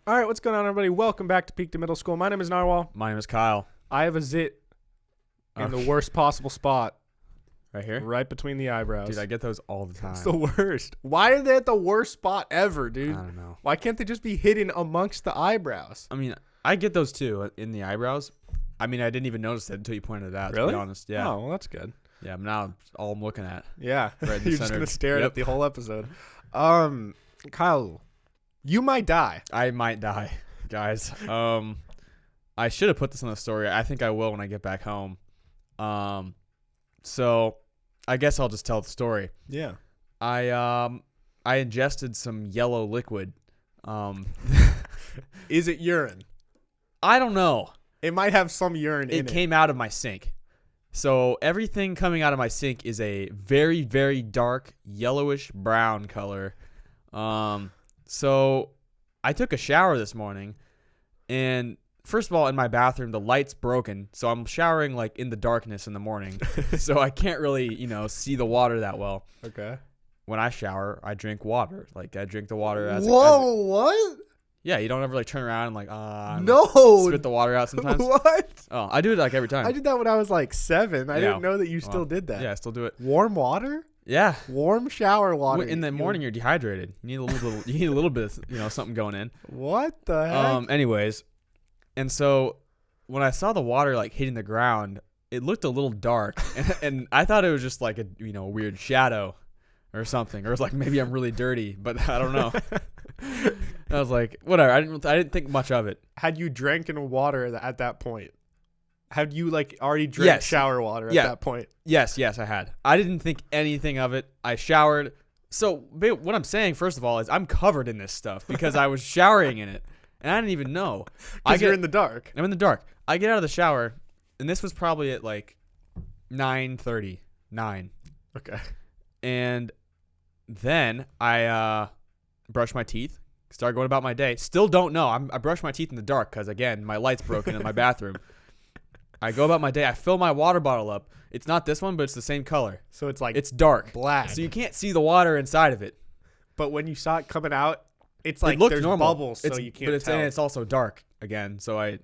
All right, what's going on, everybody? Welcome back to Peak to Middle School. My name is Narwhal. My name is Kyle. I have a zit in the worst possible spot, Right here? right between the eyebrows. Dude, I get those all the time. It's the worst. Why are they at the worst spot ever, dude? I don't know. Why can't they just be hidden amongst the eyebrows? I mean, I get those too in the eyebrows. I mean, I didn't even notice it until you pointed it out, Really? to be honest. Yeah. Oh, well, that's good. Yeah, now all I'm looking at. Yeah. Right in the You're just center. going to stare at Yep. it the whole episode. Kyle, you might die. I might die, guys. I should have put this on the story. I think I will when I get back home. So I guess I'll just tell the story. Yeah. I ingested some yellow liquid. Is it urine? I don't know. It might have some urine in It came out of my sink. So everything coming out of my sink is a very, very dark yellowish brown color. So I took a shower this morning, and first of all, in my bathroom, the light's broken. So I'm showering like in the darkness in the morning. So I can't really, see the water that well. Okay. When I shower, I drink water. Like I drink the water as what? Yeah, you don't ever like turn around and like No. spit the water out sometimes. What? Oh, I do it like every time. I did that when I was like 7. I Yeah. didn't know that you still did that. Yeah, I still do it. Warm water? Yeah. Warm shower water. In the morning, you're dehydrated. You need a little. You need a little bit of something going in. What the heck? Anyways, and so when I saw the water like hitting the ground, it looked a little dark, and I thought it was just like a weird shadow or something, or it was like maybe I'm really dirty, but I don't know. I was like, whatever. I didn't think much of it. Had you drank in water at that point? Had you like already drank Yes. shower water at Yeah. that point? Yes, I had. I didn't think anything of it. I showered. So what I'm saying, first of all, is I'm covered in this stuff because I was showering in it, and I didn't even know. Because you're in the dark. I'm in the dark. I get out of the shower, and this was probably at like 9:39. Okay. And then I brush my teeth, start going about my day. Still don't know. I brush my teeth in the dark because, again, my light's broken in my bathroom. I go about my day. I fill my water bottle up. It's not this one, but it's the same color. So it's like It's dark. black. So you can't see the water inside of it. But when you saw it coming out, it's like it looked there's normal. bubbles, so It's- you but can't tell. And it's also dark again. So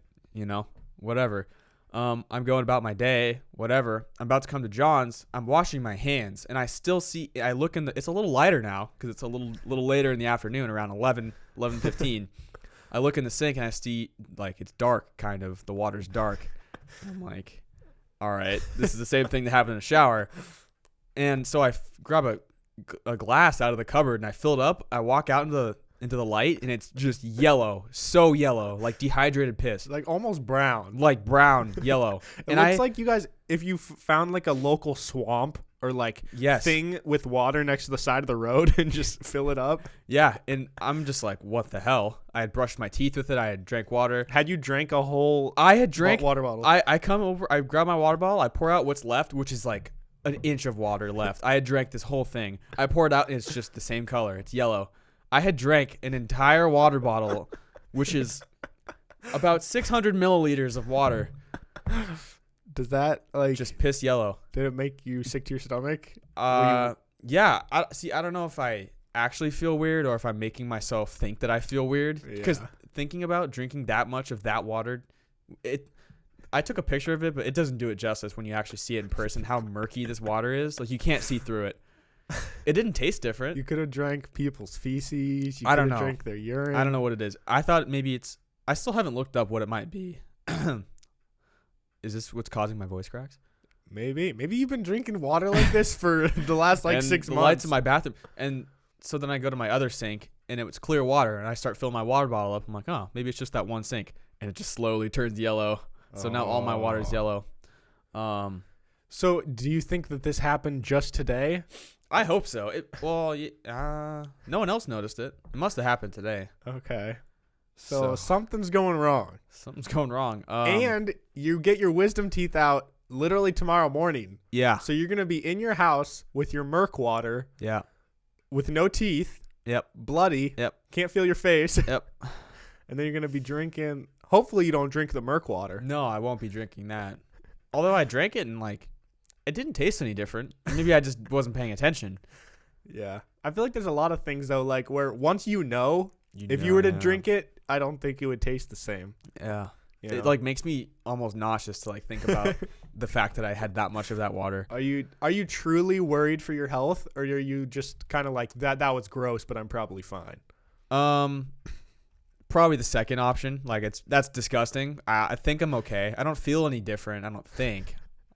whatever. I'm going about my day, whatever. I'm about to come to John's. I'm washing my hands, and I still see. I look in the. It's a little lighter now because it's a little later in the afternoon, around 11:15. I look in the sink and I see like it's dark, kind of. The water's dark. I'm like, all right, this is the same thing that happened in the shower. And so I grab a glass out of the cupboard and I fill it up. I walk out into the light, and it's just yellow, so yellow, like dehydrated piss, like almost brown. like brown yellow. It looks like you guys, if you found like a local swamp or like Yes. thing with water next to the side of the road and just fill it up. Yeah, and I'm just like, what the hell? I had brushed my teeth with it. I had drank water. Had you drank a whole I had drank water bottle? I come over, I grab my water bottle, I pour out what's left, which is like an inch of water left. I had drank this whole thing. I pour it out, and it's just the same color. It's yellow. I had drank an entire water bottle, which is about 600 milliliters of water. Does that like Just piss yellow. did it make you sick to your stomach? Yeah. I don't know if I actually feel weird or if I'm making myself think that I feel weird. Because Yeah. thinking about drinking that much of that water, I took a picture of it, but it doesn't do it justice when you actually see it in person, how murky this water is. Like, you can't see through it. It didn't taste different. You could have drank people's feces. You I don't could have know. drank their urine. I don't know what it is. I thought maybe I still haven't looked up what it might be. Is this what's causing my voice cracks? Maybe you've been drinking water like this for the last like And 6 the months. lights in my bathroom. And so then I go to my other sink, and it was clear water, and I start filling my water bottle up. I'm like, oh, maybe it's just that one sink. And it just slowly turns yellow. So now all my water is yellow. So do you think that this happened just today? I hope so. No one else noticed it. It must have happened today. Okay. So something's going wrong. Something's going wrong. And you get your wisdom teeth out literally tomorrow morning. Yeah. So you're going to be in your house with your Merc water Yeah. with no teeth, Yep. bloody, Yep. can't feel your face. Yep. And then you're going to be drinking. Hopefully you don't drink the Merc water. No, I won't be drinking that. Although I drank it and like it didn't taste any different. Maybe I just wasn't paying attention. Yeah. I feel like there's a lot of things though, like where once you know, if you know, were to yeah. drink it, I don't think it would taste the same. Yeah. You It know? like makes me almost nauseous to like think about the fact that I had that much of that water. Are you truly worried for your health, or are you just kind of like that was gross, but I'm probably fine? Probably the second option. Like that's disgusting. I think I'm okay. I don't feel any different. I don't think.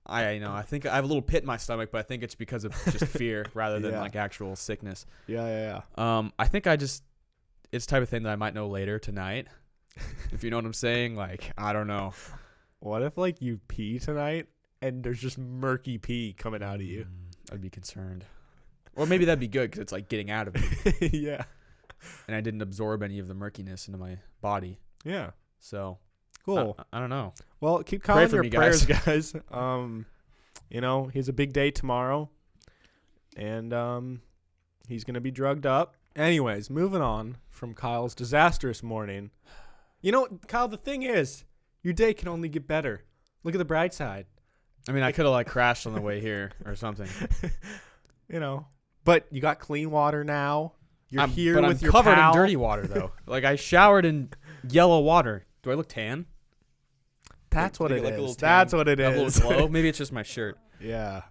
I think I have a little pit in my stomach, but I think it's because of just fear rather than like actual sickness. Yeah. I think it's the type of thing that I might know later tonight. If you know what I'm saying, like I don't know. What if like you pee tonight and there's just murky pee coming out of you? I'd be concerned. Or maybe that'd be good because it's like getting out of me. Yeah. And I didn't absorb any of the murkiness into my body. Yeah. So Cool. I don't know. Well, keep calling your me, prayers, guys. He's a big day tomorrow, and he's gonna be drugged up. Anyways, moving on from Kyle's disastrous morning. Kyle, the thing is, your day can only get better. Look at the bright side. I mean, I could have like crashed on the way here or something. But you got clean water now. You're here but with I'm your covered pal. in dirty water though. Like I showered in yellow water. Do I look tan? That's what Did it I get, like, a is. little tan? That's what it A is. little glow? Maybe it's just my shirt. Yeah.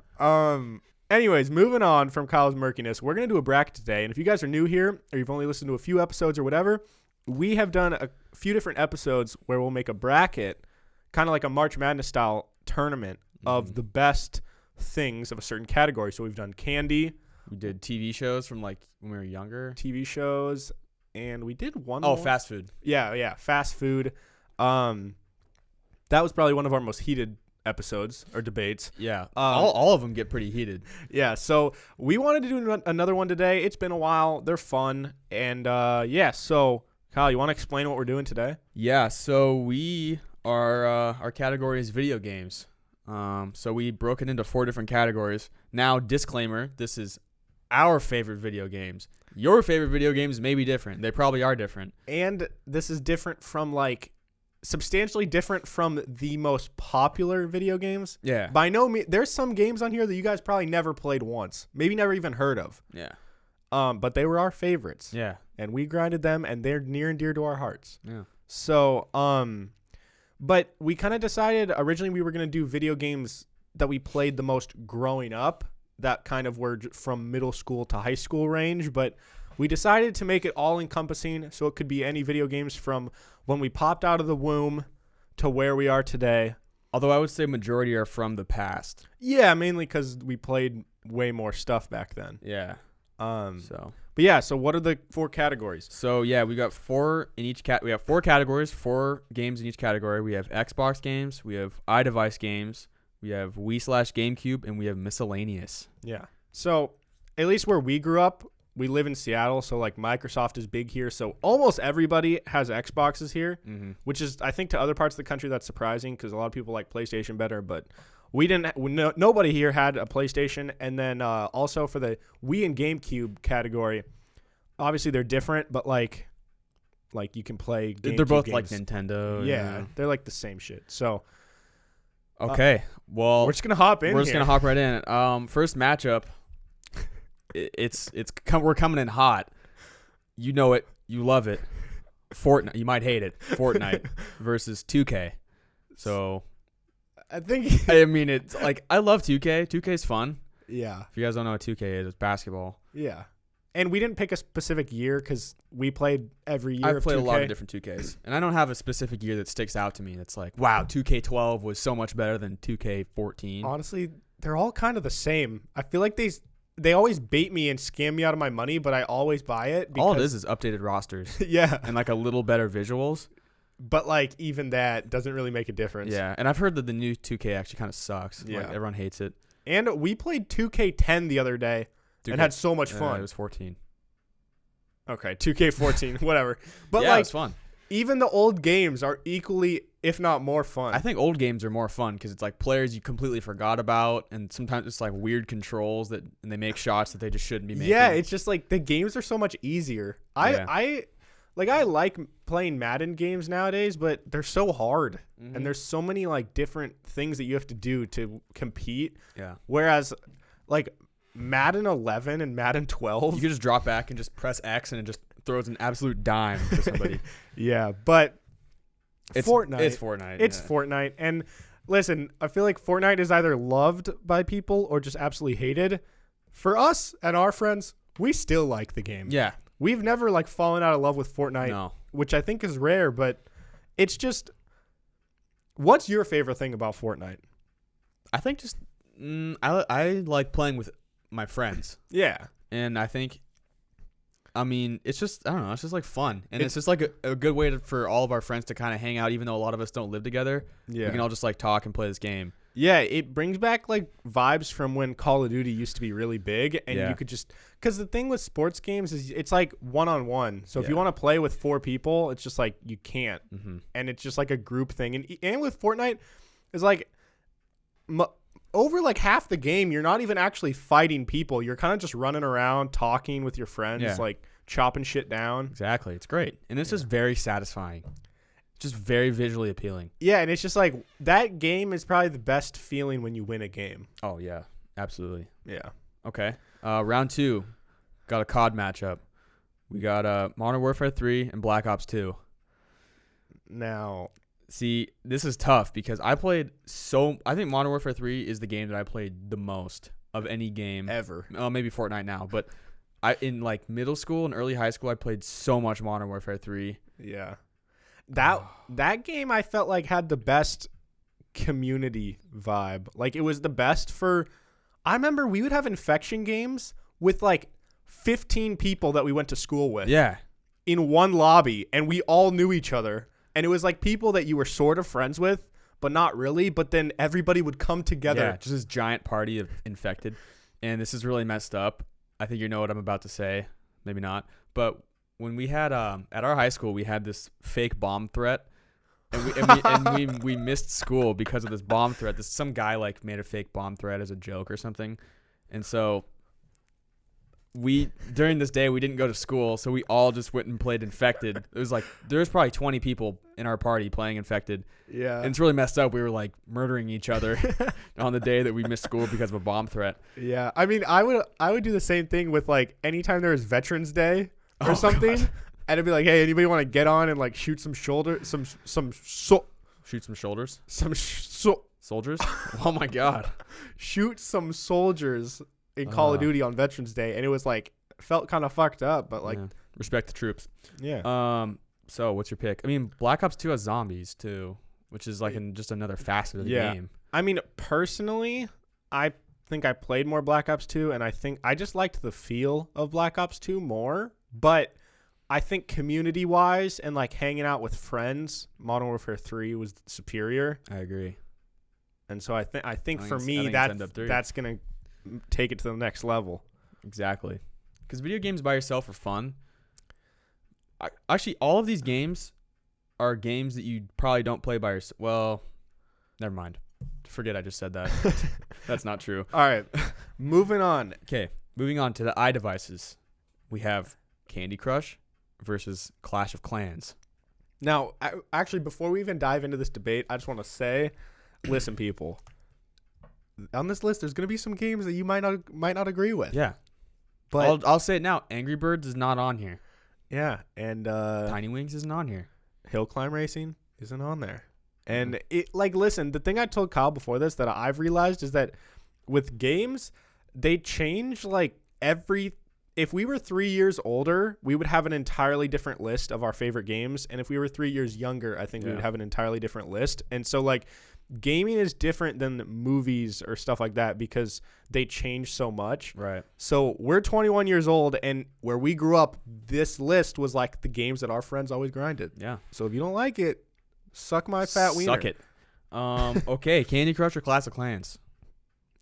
Anyways, moving on from Kyle's murkiness, we're going to do a bracket today. And if you guys are new here or you've only listened to a few episodes or whatever, we have done a few different episodes where we'll make a bracket, kind of like a March Madness style tournament of the best things of a certain category. So we've done candy. We did TV shows from like when we were younger. TV shows. And we did one Oh, more. fast food. Yeah. Fast food. That was probably one of our most heated episodes or debates. Yeah. All of them get pretty heated. Yeah, so we wanted to do another one today. It's been a while. They're fun. And, so, Kyle, you want to explain what we're doing today? Yeah, so our category is video games. So we broke it into 4 different categories. Now, disclaimer, this is our favorite video games. Your favorite video games may be different. They probably are different. And this is different from, substantially different from the most popular video games. Yeah. By no means, there's some games on here that you guys probably never played once. Maybe never even heard of. Yeah. But they were our favorites. Yeah. And we grinded them, and they're near and dear to our hearts. Yeah. So, but we kind of decided originally we were going to do video games that we played the most growing up, that kind of were from middle school to high school range. But we decided to make it all encompassing, so it could be any video games from when we popped out of the womb to where we are today. Although I would say majority are from the past. Yeah, mainly because we played way more stuff back then. Yeah. But yeah, so what are the 4 categories? So yeah, we got 4 in each we have 4 categories, 4 games in each category. We have Xbox games, we have iDevice games, we have Wii/GameCube, and we have miscellaneous. Yeah. So at least where we grew up, we live in Seattle, so Microsoft is big here. So almost everybody has Xboxes here, which is, I think, to other parts of the country that's surprising because a lot of people like PlayStation better. But we didn't. Nobody here had a PlayStation. And then also for the Wii and GameCube category, obviously they're different, but you can play GameCube They're both games. like Nintendo. Yeah, they're like the same shit. So okay, well, we're just gonna hop in. We're just gonna hop right in. First matchup. We're coming in hot. You know it. You love it. Fortnite. You might hate it. Fortnite versus 2K. So, I think. I mean, it's like I love 2K. 2K's fun. Yeah. If you guys don't know what 2K is, it's basketball. Yeah. And we didn't pick a specific year because we played every year. I've played 2K. a lot of different 2Ks, and I don't have a specific year that sticks out to me. That's like, wow, 2K12 was so much better than 2K14. Honestly, they're all kind of the same. I feel like they always bait me and scam me out of my money, but I always buy it. All it is updated rosters. Yeah. And like a little better visuals. But even that doesn't really make a difference. Yeah. And I've heard that the new 2K actually kind of sucks. Yeah. Like everyone hates it. And we played 2K10 the other day and had so much fun. It was 14. Okay, 2K14, whatever. But yeah, it was fun. Even the old games are equally, if not more fun. I think old games are more fun because it's like players you completely forgot about, and sometimes it's like weird controls and they make shots that they just shouldn't be making. Yeah, it's just like the games are so much easier. I like playing Madden games nowadays, but they're so hard, and there's so many different things that you have to do to compete. Yeah. Whereas Madden 11 and Madden 12, you can just drop back and just press X and it just throws an absolute dime to somebody. Yeah, but Fortnite. It's Fortnite. It's Fortnite. And listen, I feel like Fortnite is either loved by people or just absolutely hated. For us and our friends, we still like the game. Yeah. We've never like fallen out of love with Fortnite, which I think is rare, but it's just, what's your favorite thing about Fortnite? I think just I like playing with my friends. Yeah. And I think, I mean, it's just, I don't know, it's just like fun. And it's just like a good way for all of our friends to kind of hang out, even though a lot of us don't live together. Yeah. We can all just like talk and play this game. Yeah, it brings back like vibes from when Call of Duty used to be really big, and you could just, because the thing with sports games is it's like one-on-one. So if you want to play with 4 people, it's just like you can't, and it's just like a group thing. And with Fortnite, it's like over like half the game, you're not even actually fighting people. You're kind of just running around talking with your friends, like chopping shit down. Exactly, it's great, and it's just very satisfying. Just very visually appealing. Yeah, and it's just like that game is probably the best feeling when you win a game. Oh, yeah. Absolutely. Yeah. Okay. Round 2. Got a COD matchup. We got Modern Warfare 3 and Black Ops 2. Now, see, this is tough because I think Modern Warfare 3 is the game that I played the most of any game. Ever. Maybe Fortnite now, but in like middle school and early high school, I played so much Modern Warfare 3. Yeah. That game I felt like had the best community vibe. Like it was the best for, I remember we would have infection games with like 15 people that we went to school with. Yeah. In one lobby, and we all knew each other. And it was like people that you were sort of friends with, but not really. But then everybody would come together. Yeah, just this giant party of infected. And this is really messed up. I think you know what I'm about to say. Maybe not. But when we had at our high school, we had this fake bomb threat, and we missed school because of this bomb threat. Some guy like made a fake bomb threat as a joke or something, and so during this day we didn't go to school, so we all just went and played Infected. It was like there was probably 20 people in our party playing Infected. Yeah, and it's really messed up. We were like murdering each other on the day that we missed school because of a bomb threat. Yeah, I mean, I would do the same thing with like anytime there was Veterans Day or something, God. And it'd be like, hey, anybody want to get on and like shoot some shoulders? Shoot some shoulders? Soldiers? Oh my God. Shoot some soldiers in Call of Duty on Veterans Day. And it was like, felt kind of fucked up, but like. Yeah. Respect the troops. Yeah. So what's your pick? I mean, Black Ops 2 has zombies too, which is like just another facet of the game. I mean, personally, I think I played more Black Ops 2, and I think I just liked the feel of Black Ops 2 more. But I think community-wise and like hanging out with friends, Modern Warfare 3 was superior. I agree. And so I think for me that's gonna take it to the next level. Exactly. Because video games by yourself are fun. Actually, all of these games are games that you probably don't play by yourself. Well, never mind. Forget I just said that. That's not true. All right. Moving on. Okay. Moving on to the iDevices. We have Candy Crush versus Clash of Clans. Now, actually, before we even dive into this debate, I just want to say, listen, people. On this list, there's going to be some games that you might not agree with. Yeah. But I'll say it now. Angry Birds is not on here. Yeah, and Tiny Wings isn't on here. Hill Climb Racing isn't on there. And it listen, the thing I told Kyle before this that I've realized is that with games, they change like if we were 3 years older, we would have an entirely different list of our favorite games. And if we were 3 years younger, I think we would have an entirely different list. And so like gaming is different than movies or stuff like that because they change so much. Right. So we're 21 years old, and where we grew up, this list was like the games that our friends always grinded. Yeah. So if you don't like it, suck my fat wiener. Suck it. Okay, Candy Crush or Clash of Clans?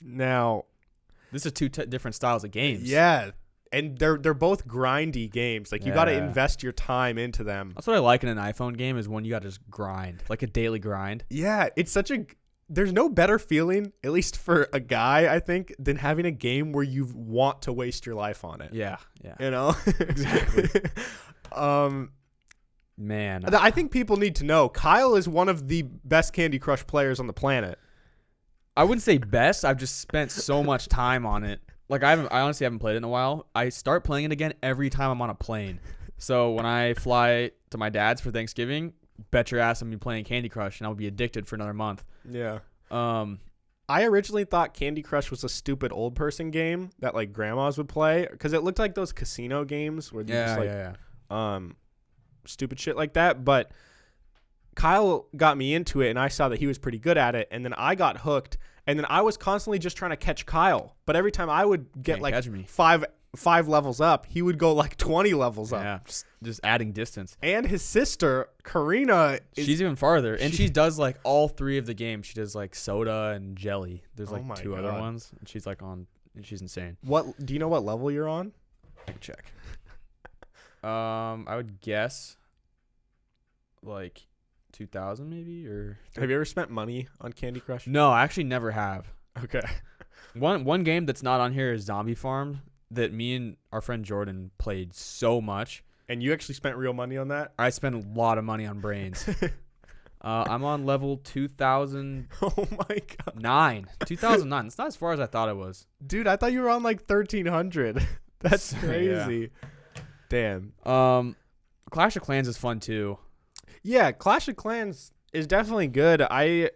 Now, this is two different styles of games. Yeah. And they're both grindy games. Like, you got to invest your time into them. That's what I like in an iPhone game is when you got to just grind, like a daily grind. Yeah, it's there's no better feeling, at least for a guy, I think, than having a game where you want to waste your life on it. Yeah, yeah. You know? Exactly. Man. I think people need to know, Kyle is one of the best Candy Crush players on the planet. I wouldn't say best. I've just spent so much time on it. Like I honestly haven't played it in a while. I start playing it again every time I'm on a plane. So when I fly to my dad's for Thanksgiving, bet your ass I'm gonna be playing Candy Crush, and I'll be addicted for another month. Yeah. Um, I originally thought Candy Crush was a stupid old person game that like grandmas would play because it looked like those casino games where you just like stupid shit like that. But Kyle got me into it, and I saw that he was pretty good at it, and then I got hooked, and then I was constantly just trying to catch Kyle. But every time I would get like five levels up, he would go like 20 levels up. Yeah, just adding distance. And his sister, Karina, she's even farther. And she does like all 3 of the games. She does like soda and jelly. There's like 2 other ones. And she's like she's insane. What do you know what level you're on? I can check. I would guess like 2,000 maybe, or have you ever spent money on Candy Crush? No, I actually never have. Okay. One game that's not on here is Zombie Farm that me and our friend Jordan played so much. And you actually spent real money on that? I spent a lot of money on brains. I'm on level 2000. Oh my god. 2009. It's not as far as I thought it was. Dude, I thought you were on like 1300. That's crazy. Yeah. Damn. Clash of Clans is fun too. Yeah, Clash of Clans is definitely good. I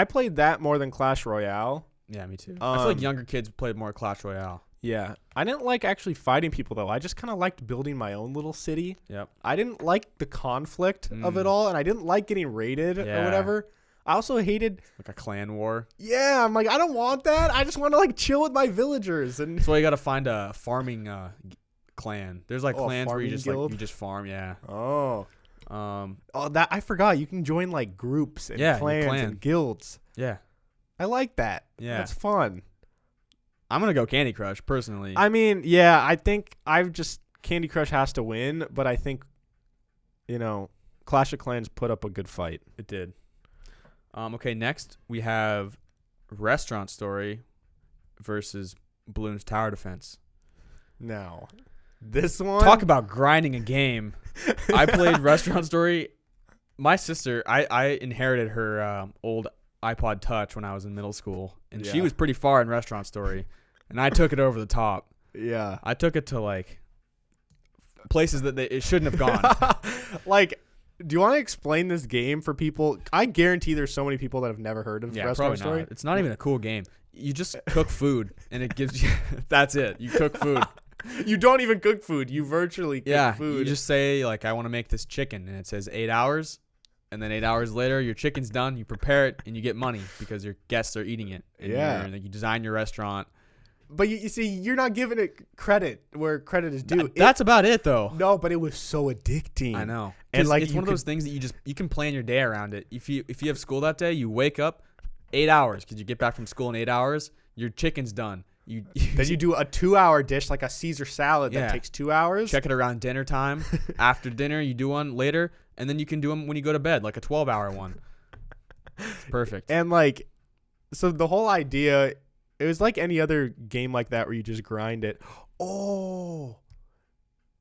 played that more than Clash Royale. Yeah, me too. I feel like younger kids played more Clash Royale. Yeah. I didn't like actually fighting people, though. I just kind of liked building my own little city. Yep. I didn't like the conflict of it all, and I didn't like getting raided or whatever. I also hated... like a clan war. Yeah, I'm like, I don't want that. I just want to like chill with my villagers. And that's why you got to find a farming clan. There's like clans where you just guild? like you just farm, yeah. Oh, that I forgot. You can join like groups and clans and guilds. Yeah. I like that. Yeah. That's fun. I'm going to go Candy Crush, personally. I mean, yeah, I think Candy Crush has to win, but I think, Clash of Clans put up a good fight. It did. Okay, next we have Restaurant Story versus Bloons Tower Defense. Now, this one... talk about grinding a game. I played Restaurant Story. My sister, I inherited her old iPod Touch when I was in middle school, and she was pretty far in Restaurant Story, and I took it over the top. Yeah. I took it to, like, places that it shouldn't have gone. Like, do you want to explain this game for people? I guarantee there's so many people that have never heard of Restaurant Story. Not. It's not even a cool game. You just cook food, and it gives you... that's it. You cook food. You don't even cook food. You virtually cook food. You just say, like, I want to make this chicken, and it says 8 hours, and then 8 hours later, your chicken's done. You prepare it, and you get money because your guests are eating it. And you design your restaurant. But you see, you're not giving it credit where credit is due. That's about it, though. No, but it was so addicting. I know. And like, it's one of those things that you can plan your day around it. If you have school that day, you wake up 8 hours because you get back from school in 8 hours. Your chicken's done. Then you do a 2-hour dish like a Caesar salad that takes 2 hours. Check it around dinner time. After dinner, you do one later, and then you can do them when you go to bed, like a 12-hour one. It's perfect. And like, so the whole idea, it was like any other game like that where you just grind it. Oh,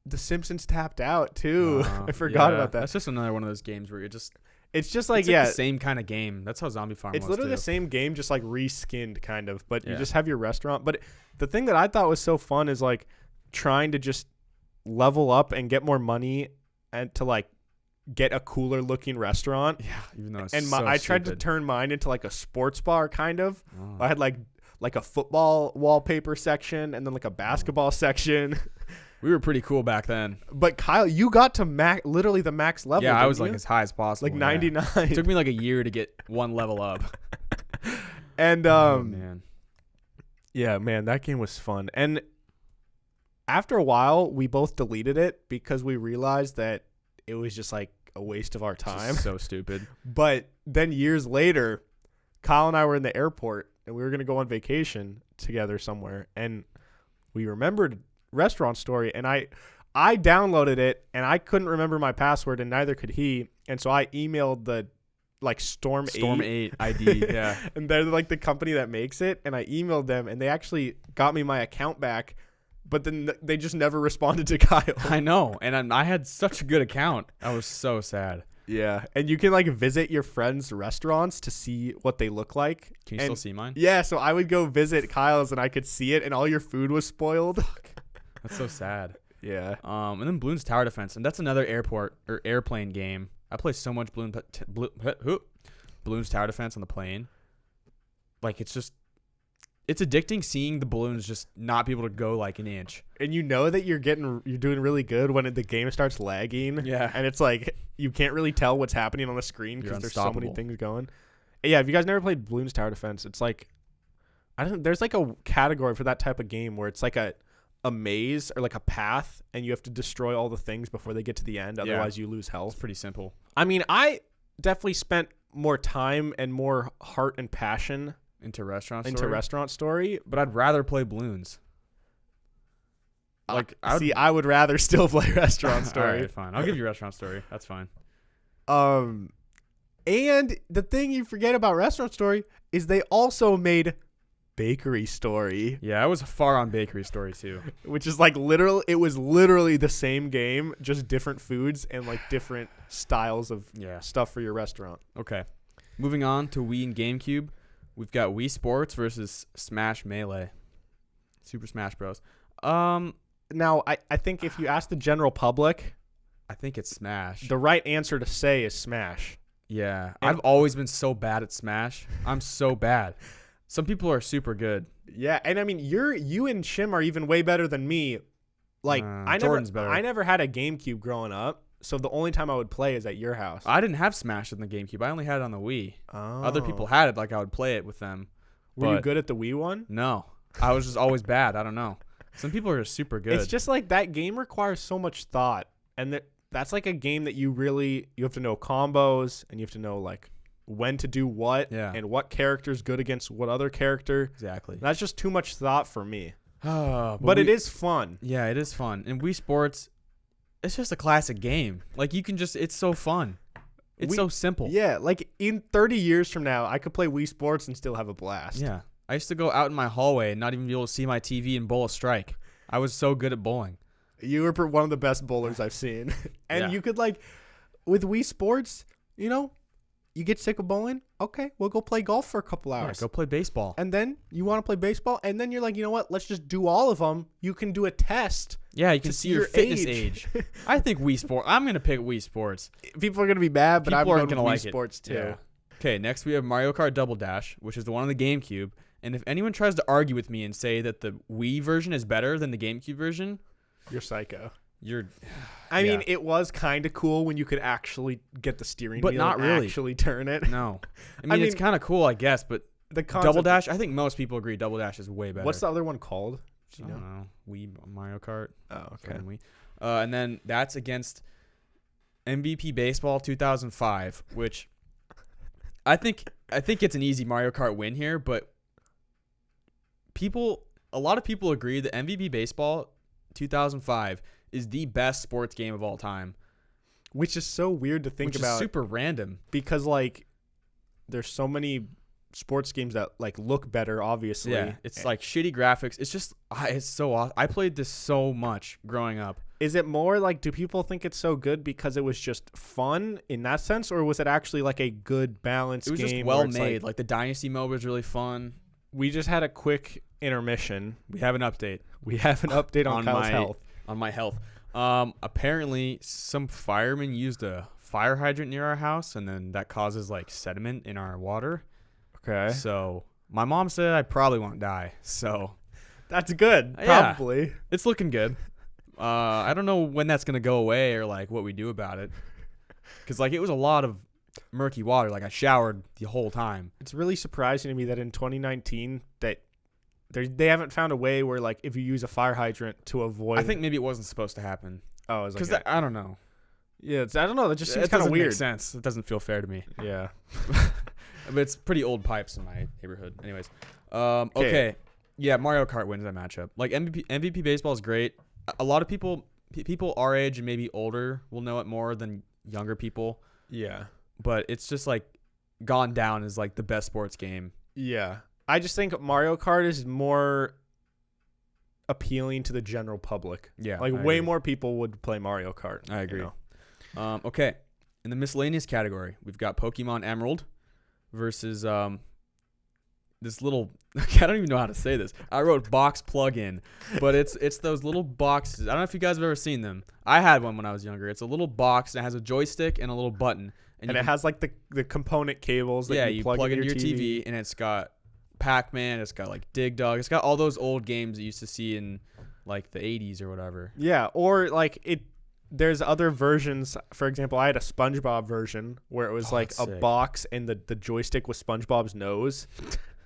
The Simpsons tapped out too. I forgot about that. That's just another one of those games where it's just like, the same kind of game. That's how Zombie Farm was. It's literally the same game, just like reskinned kind of, but you just have your restaurant. But the thing that I thought was so fun is like trying to just level up and get more money and to like get a cooler looking restaurant. Yeah, even though it's I tried to turn mine into like a sports bar kind of. I had like a football wallpaper section and then like a basketball section. We were pretty cool back then. But Kyle, you got to literally the max level. Yeah, I was like as high as possible. Like 99. It took me like a year to get one level up. And man. Yeah, man, that game was fun. And after a while, we both deleted it because we realized that it was just like a waste of our time. So stupid. But then years later, Kyle and I were in the airport and we were going to go on vacation together somewhere, and we remembered Restaurant Story, and I downloaded it and I couldn't remember my password and neither could he, and so I emailed the like Storm 8 ID. Yeah. And they're like the company that makes it, and I emailed them and they actually got me my account back, but then they just never responded to Kyle. I know, and I had such a good account. I was so sad. Yeah, and you can like visit your friends' restaurants to see what they look like. Can you still see mine? Yeah, so I would go visit Kyle's and I could see it and all your food was spoiled. That's so sad. Yeah. And then Bloons Tower Defense, and that's another airport or airplane game. I play so much Bloons Tower Defense on the plane. Like it's addicting seeing the balloons just not be able to go like an inch. And you know that you're doing really good when the game starts lagging. Yeah. And it's like you can't really tell what's happening on the screen because there's so many things going. Yeah, if you guys never played Bloons Tower Defense, it's like there's like a category for that type of game where it's like a maze or like a path and you have to destroy all the things before they get to the end, otherwise you lose health. It's pretty simple. I mean, I definitely spent more time and more heart and passion into Restaurant Story, but I'd rather play Bloons. Like I would rather still play Restaurant Story. All right, fine. I'll give you Restaurant Story. That's fine. And the thing you forget about Restaurant Story is they also made Bakery Story. Yeah, I was far on Bakery Story too. Which is like it was literally the same game, just different foods and like different styles of stuff for your restaurant. Okay. Moving on to Wii and GameCube, we've got Wii Sports versus Smash Melee. Super Smash Bros. Now I think if you ask the general public, I think it's Smash. The right answer to say is Smash. Yeah. I've always been so bad at Smash. I'm so bad. Some people are super good. Yeah, and I mean you and Shim are even way better than me. Like Jordan's better. I never had a GameCube growing up, so the only time I would play is at your house. I didn't have Smash on the GameCube. I only had it on the Wii. Oh. Other people had it, like I would play it with them. Were you good at the Wii one? No. I was just always bad. I don't know. Some people are super good. It's just like that game requires so much thought, and that's like a game that you have to know combos, and you have to know like when to do what and what character's good against what other character. Exactly. That's just too much thought for me. But it is fun. Yeah, it is fun. And Wii Sports, it's just a classic game. Like you can it's so fun. It's so simple. Yeah, like in 30 years from now, I could play Wii Sports and still have a blast. Yeah. I used to go out in my hallway and not even be able to see my TV and bowl a strike. I was so good at bowling. You were one of the best bowlers I've seen. And you could with Wii Sports, you get sick of bowling? Okay, we'll go play golf for a couple hours. Yeah, go play baseball. And then you want to play baseball, and then you're like, you know what? Let's just do all of them. You can do a test. Yeah, you can see your fitness age. I think Wii Sports. I'm going to pick Wii Sports. People are going to be mad, but I'm going to like Wii Sports too. Yeah. Okay, next we have Mario Kart Double Dash, which is the one on the GameCube. And if anyone tries to argue with me and say that the Wii version is better than the GameCube version, you're psycho. I mean, it was kind of cool when you could actually get the steering wheel not and really. actually turn it. No. I mean it's kind of cool, I guess, but the Double Dash, I think most people agree Double Dash is way better. What's the other one called? I don't know. Wii Mario Kart. Oh, okay. And then that's against MVP Baseball 2005, which I think it's an easy Mario Kart win here, but a lot of people agree that MVP Baseball 2005 is the best sports game of all time, which is so weird to think about. Is super random because there's so many sports games that look better. Obviously, yeah, it's like shitty graphics. It's just it's so awesome. I played this so much growing up. Is it more do people think it's so good because it was just fun in that sense, or was it actually a good balanced game? It was just well made. The Dynasty mode was really fun. We just had a quick intermission. We have an update. On Kyle's health. On my health. Apparently some firemen used a fire hydrant near our house, and then that causes sediment in our water. Okay. So my mom said I probably won't die. So that's good. Probably. Yeah, it's looking good. I don't know when that's gonna go away or what we do about it, because it was a lot of murky water. I showered the whole time. It's really surprising to me that in 2019 that they haven't found a way where if you use a fire hydrant to avoid. I think maybe it wasn't supposed to happen. Oh, it was because I don't know. Yeah, I don't know. That just seems kind of weird. Make sense. It doesn't feel fair to me. Yeah, but it's pretty old pipes in my neighborhood. Anyways, okay. Yeah, Mario Kart wins that matchup. MVP Baseball is great. A lot of people our age and maybe older will know it more than younger people. Yeah, but it's just gone down as the best sports game. Yeah. I just think Mario Kart is more appealing to the general public. Yeah. Way more people would play Mario Kart. I agree. Okay. In the miscellaneous category, we've got Pokemon Emerald versus this little I don't even know how to say this. I wrote box plug-in, but it's those little boxes. I don't know if you guys have ever seen them. I had one when I was younger. It's a little box and it has a joystick and a little button. And it has like the component cables that you plug into your TV. And it's got Pac-Man, it's got like Dig Dug, it's got all those old games you used to see in like the 80s or whatever. Yeah, or like there's other versions. For example, I had a SpongeBob version where it was like a box and the joystick was SpongeBob's nose.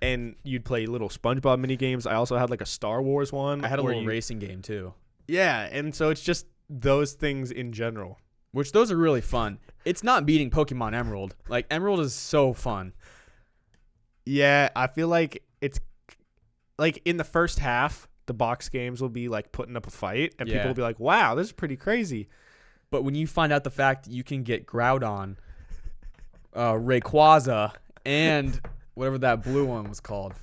And you'd play little SpongeBob mini games. I also had like a Star Wars one. I had a little racing game too. Yeah, and so it's just those things in general. Which those are really fun. It's not beating Pokemon Emerald. Like Emerald is so fun. Yeah, I feel like it's like in the first half, the box games will be like putting up a fight, and people will be like, "Wow, this is pretty crazy." But when you find out the fact that you can get Groudon, Rayquaza, and whatever that blue one was called.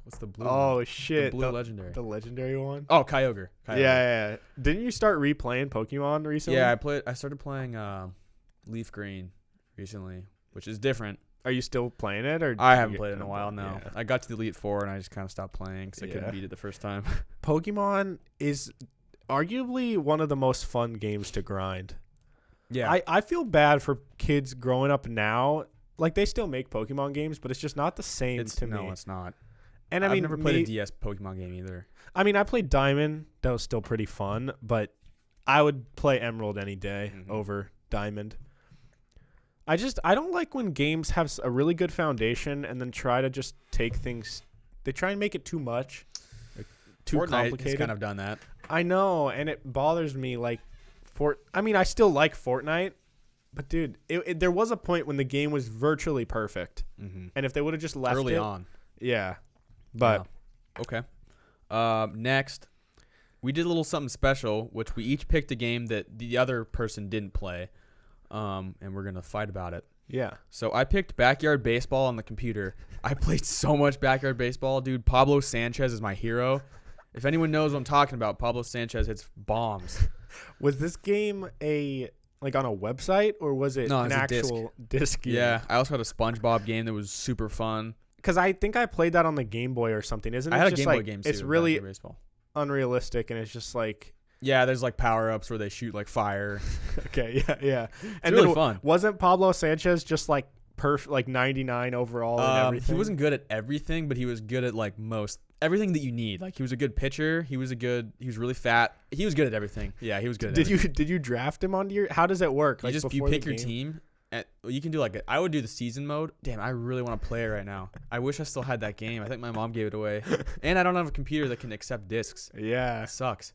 What's the blue one? Oh, shit. The blue legendary. The legendary one? Oh, Kyogre. Yeah. Didn't you start replaying Pokemon recently? Yeah, I started playing Leaf Green recently, which is different. Are you still playing it? Or I haven't played it in a while now. Yeah. I got to the Elite Four and I just kind of stopped playing because I couldn't beat it the first time. Pokemon is arguably one of the most fun games to grind. Yeah. I feel bad for kids growing up now. Like, they still make Pokemon games, but it's just not the same to me. No, it's not. And I've never played a DS Pokemon game either. I mean, I played Diamond. That was still pretty fun, but I would play Emerald any day over Diamond. I don't like when games have a really good foundation and then try to just take things. They try and make it too much, too Fortnite complicated. has kind of done that. I know, and it bothers me. Like, I mean, I still like Fortnite, but dude, there was a point when the game was virtually perfect, and if they would have just left early it on, yeah. But okay. Next, we did a little something special, which we each picked a game that the other person didn't play, and we're gonna fight about it. Yeah. So I picked Backyard Baseball on the computer. I played so much Backyard Baseball, dude. Pablo Sanchez is my hero. If anyone knows what I'm talking about, Pablo Sanchez hits bombs. Was this game on a website or was it an actual disc game? Yeah. I also had a SpongeBob game that was super fun. Because I think I played that on the Game Boy or something. Isn't it? I had just a Game Boy game too. It's really unrealistic, and it's just like. Yeah, there's like power-ups where they shoot like fire. Okay, yeah. And really fun. Wasn't Pablo Sanchez just like perfect, like 99 overall and everything? He wasn't good at everything, but he was good at like everything that you need. Like he was a good pitcher. He was really fat. He was good at everything. Yeah, he was good. Did you draft him onto your? How does it work? You you pick your team. You can do I would do the season mode. Damn, I really want to play it right now. I wish I still had that game. I think my mom gave it away, and I don't have a computer that can accept discs. Yeah, it sucks.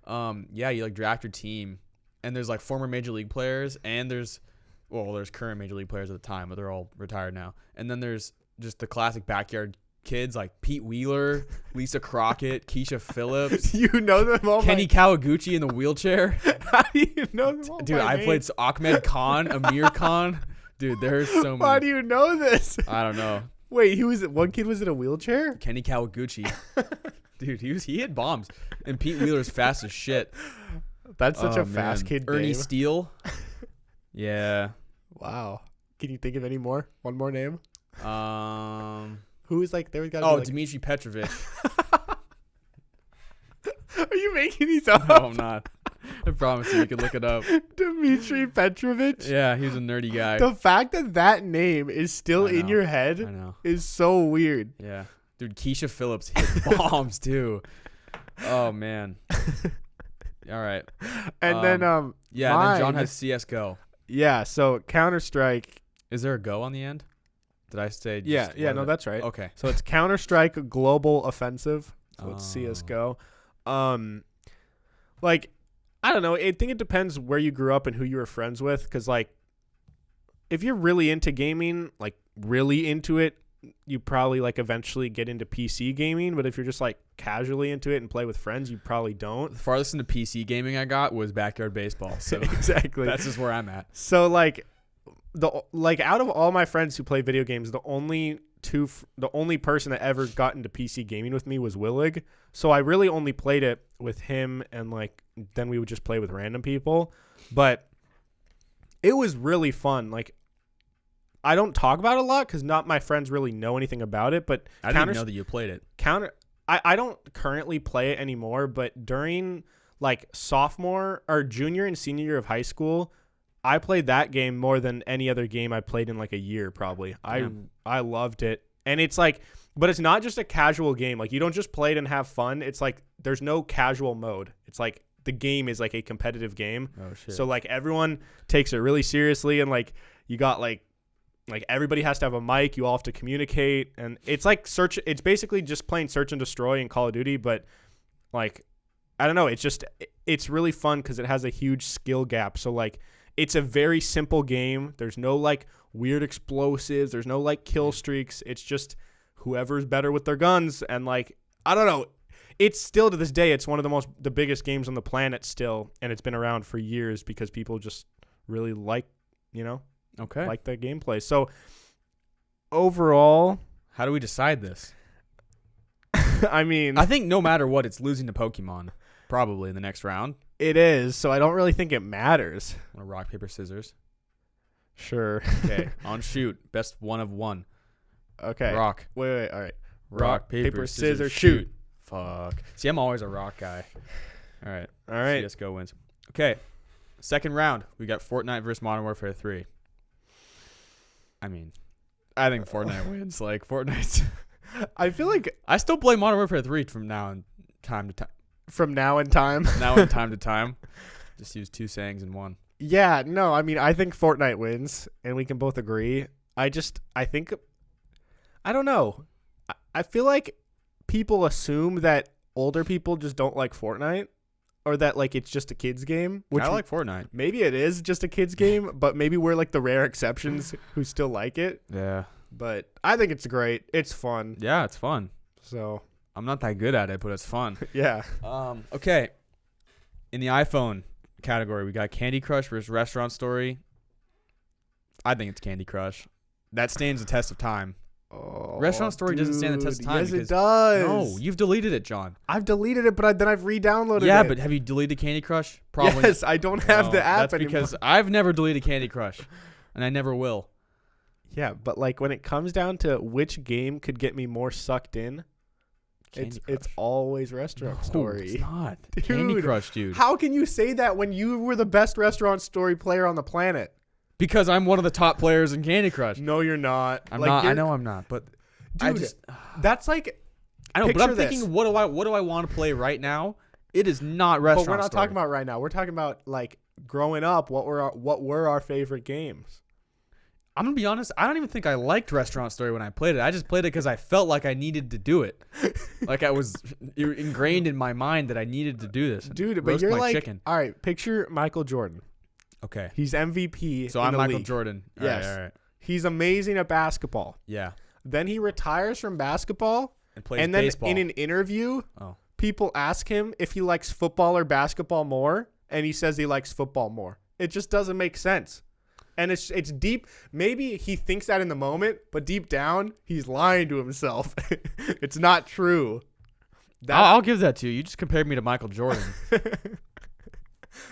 Yeah, you like draft your team, and there's like former major league players, and there's current major league players at the time, but they're all retired now. And then there's just the classic backyard kids like Pete Wheeler, Lisa Crockett, Keisha Phillips. You know them all. Kenny Kawaguchi in the wheelchair. How do you know them all? Dude, I played Ahmed Khan, Amir Khan. Dude, there's so many. Why do you know this? I don't know. Wait, one kid was in a wheelchair? Kenny Kawaguchi. Dude, he hit bombs. And Pete Wheeler's fast as shit. That's such a fast kid name. Ernie Steele. Yeah. Wow. Can you think of any more? One more name? Who is like there? We got. Dmitry Petrovic. Are you making these up? No, I'm not. I promise you can look it up. Dmitry Petrovic. Yeah, he was a nerdy guy. The fact that name is still in your head is so weird. Yeah, dude, Keisha Phillips hit bombs too. Oh man. All right. And then and then John has CS:GO. Yeah, so Counter-Strike. Is there a go on the end? Did I say? Yeah, no, that's right. Okay. So it's Counter-Strike Global Offensive. So it's CS:GO. Like, I don't know. I think it depends where you grew up and who you were friends with. Because, like, if you're really into gaming, like, really into it, you probably, like, eventually get into PC gaming. But if you're just, like, casually into it and play with friends, you probably don't. The farthest into PC gaming I got was Backyard Baseball. So exactly. That's just where I'm at. So, like, out of all my friends who play video games, the only person that ever got into PC gaming with me was Willig. So I really only played it with him, and like then we would just play with random people. But it was really fun. Like I don't talk about it a lot because not my friends really know anything about it. But I didn't even know that you played it. I don't currently play it anymore, but during like sophomore or junior and senior year of high school, I played that game more than any other game I played in like a year probably. I loved it. And it's like, but it's not just a casual game. Like you don't just play it and have fun. It's like there's no casual mode. It's like the game is like a competitive game. Oh shit. So like everyone takes it really seriously, and like you got like everybody has to have a mic. You all have to communicate, and it's like it's basically just playing search and destroy in Call of Duty, but like I don't know. It's really fun because it has a huge skill gap. So like it's a very simple game. There's no like weird explosives. There's no like kill streaks. It's just whoever's better with their guns, and like I don't know. It's still to this day, it's one of the biggest games on the planet still, and it's been around for years because people just really like the gameplay. So overall, how do we decide this? I mean, I think no matter what, it's losing to Pokemon probably in the next round. It is, so I don't really think it matters. Want to rock, paper, scissors? Sure. Okay, on shoot. Best one of one. Okay. Rock. Wait. All right. Rock, paper, scissors, shoot. Fuck. See, I'm always a rock guy. All right. CSGO wins. Okay. Second round. We got Fortnite versus Modern Warfare 3. I mean, I think Fortnite wins. Like, Fortnite's... I feel like... I still play Modern Warfare 3 from now and time to time. From now in time? Now and time to time. Just use two sayings in one. Yeah, no, I mean, I think Fortnite wins, and we can both agree. I think... I don't know. I feel like people assume that older people just don't like Fortnite, or that like it's just a kid's game. Which I like Fortnite. Maybe it is just a kid's game, but maybe we're like the rare exceptions who still like it. Yeah. But I think it's great. It's fun. Yeah, it's fun. So I'm not that good at it, but it's fun. Yeah. Okay. In the iPhone category, we got Candy Crush versus Restaurant Story. I think it's Candy Crush. That stands the test of time. Oh, Restaurant Story doesn't stand the test of time. Yes, it does. No, you've deleted it, John. I've deleted it, but then I've re-downloaded it. Yeah, but have you deleted Candy Crush? Probably. Yes, I don't have the app that's anymore. because I've never deleted Candy Crush, and I never will. Yeah, but like when it comes down to which game could get me more sucked in, it's always Restaurant Story. It's not. Dude, Candy Crush, dude. How can you say that when you were the best Restaurant Story player on the planet? Because I'm one of the top players in Candy Crush. No, you're not. I'm not. I know I'm not, but dude, that's like I know, but I'm thinking, what do I want to play right now? It is not Restaurant Story. But we're not talking about right now. We're talking about like growing up. What were our favorite games? I'm gonna be honest. I don't even think I liked Restaurant Story when I played it. I just played it because I felt like I needed to do it. Like I was ingrained in my mind that I needed to do this. Dude, but you're like, all right. Picture Michael Jordan. Okay. He's MVP. So I'm Michael Jordan. Yes. All right. He's amazing at basketball. Yeah. Then he retires from basketball and plays baseball. In an interview, people ask him if he likes football or basketball more, and he says he likes football more. It just doesn't make sense. And it's deep. Maybe he thinks that in the moment, but deep down, he's lying to himself. It's not true. I'll give that to you. You just compared me to Michael Jordan.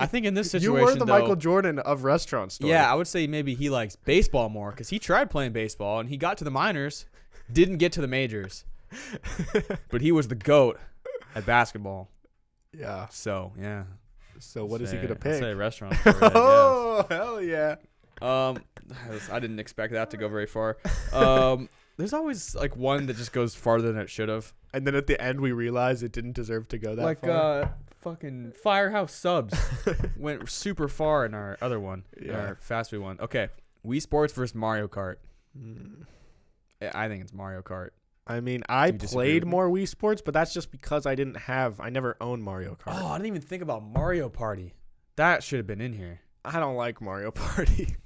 I think in this situation, you were the Michael Jordan of Restaurant Story. Yeah, I would say maybe he likes baseball more because he tried playing baseball and he got to the minors, didn't get to the majors, but he was the GOAT at basketball. Yeah. So yeah. So what is he gonna pick? I'd say Restaurant Story. Oh hell yeah. I didn't expect that to go very far. There's always like one that just goes farther than it should have, and then at the end we realize it didn't deserve to go that far. Like fucking Firehouse Subs went super far in our other one, our fast food one. Okay, Wii Sports versus Mario Kart. I think it's Mario Kart. I mean, I played more Wii Sports, but that's just because I never owned Mario Kart. Oh, I didn't even think about Mario Party. That should have been in here. I don't like Mario Party.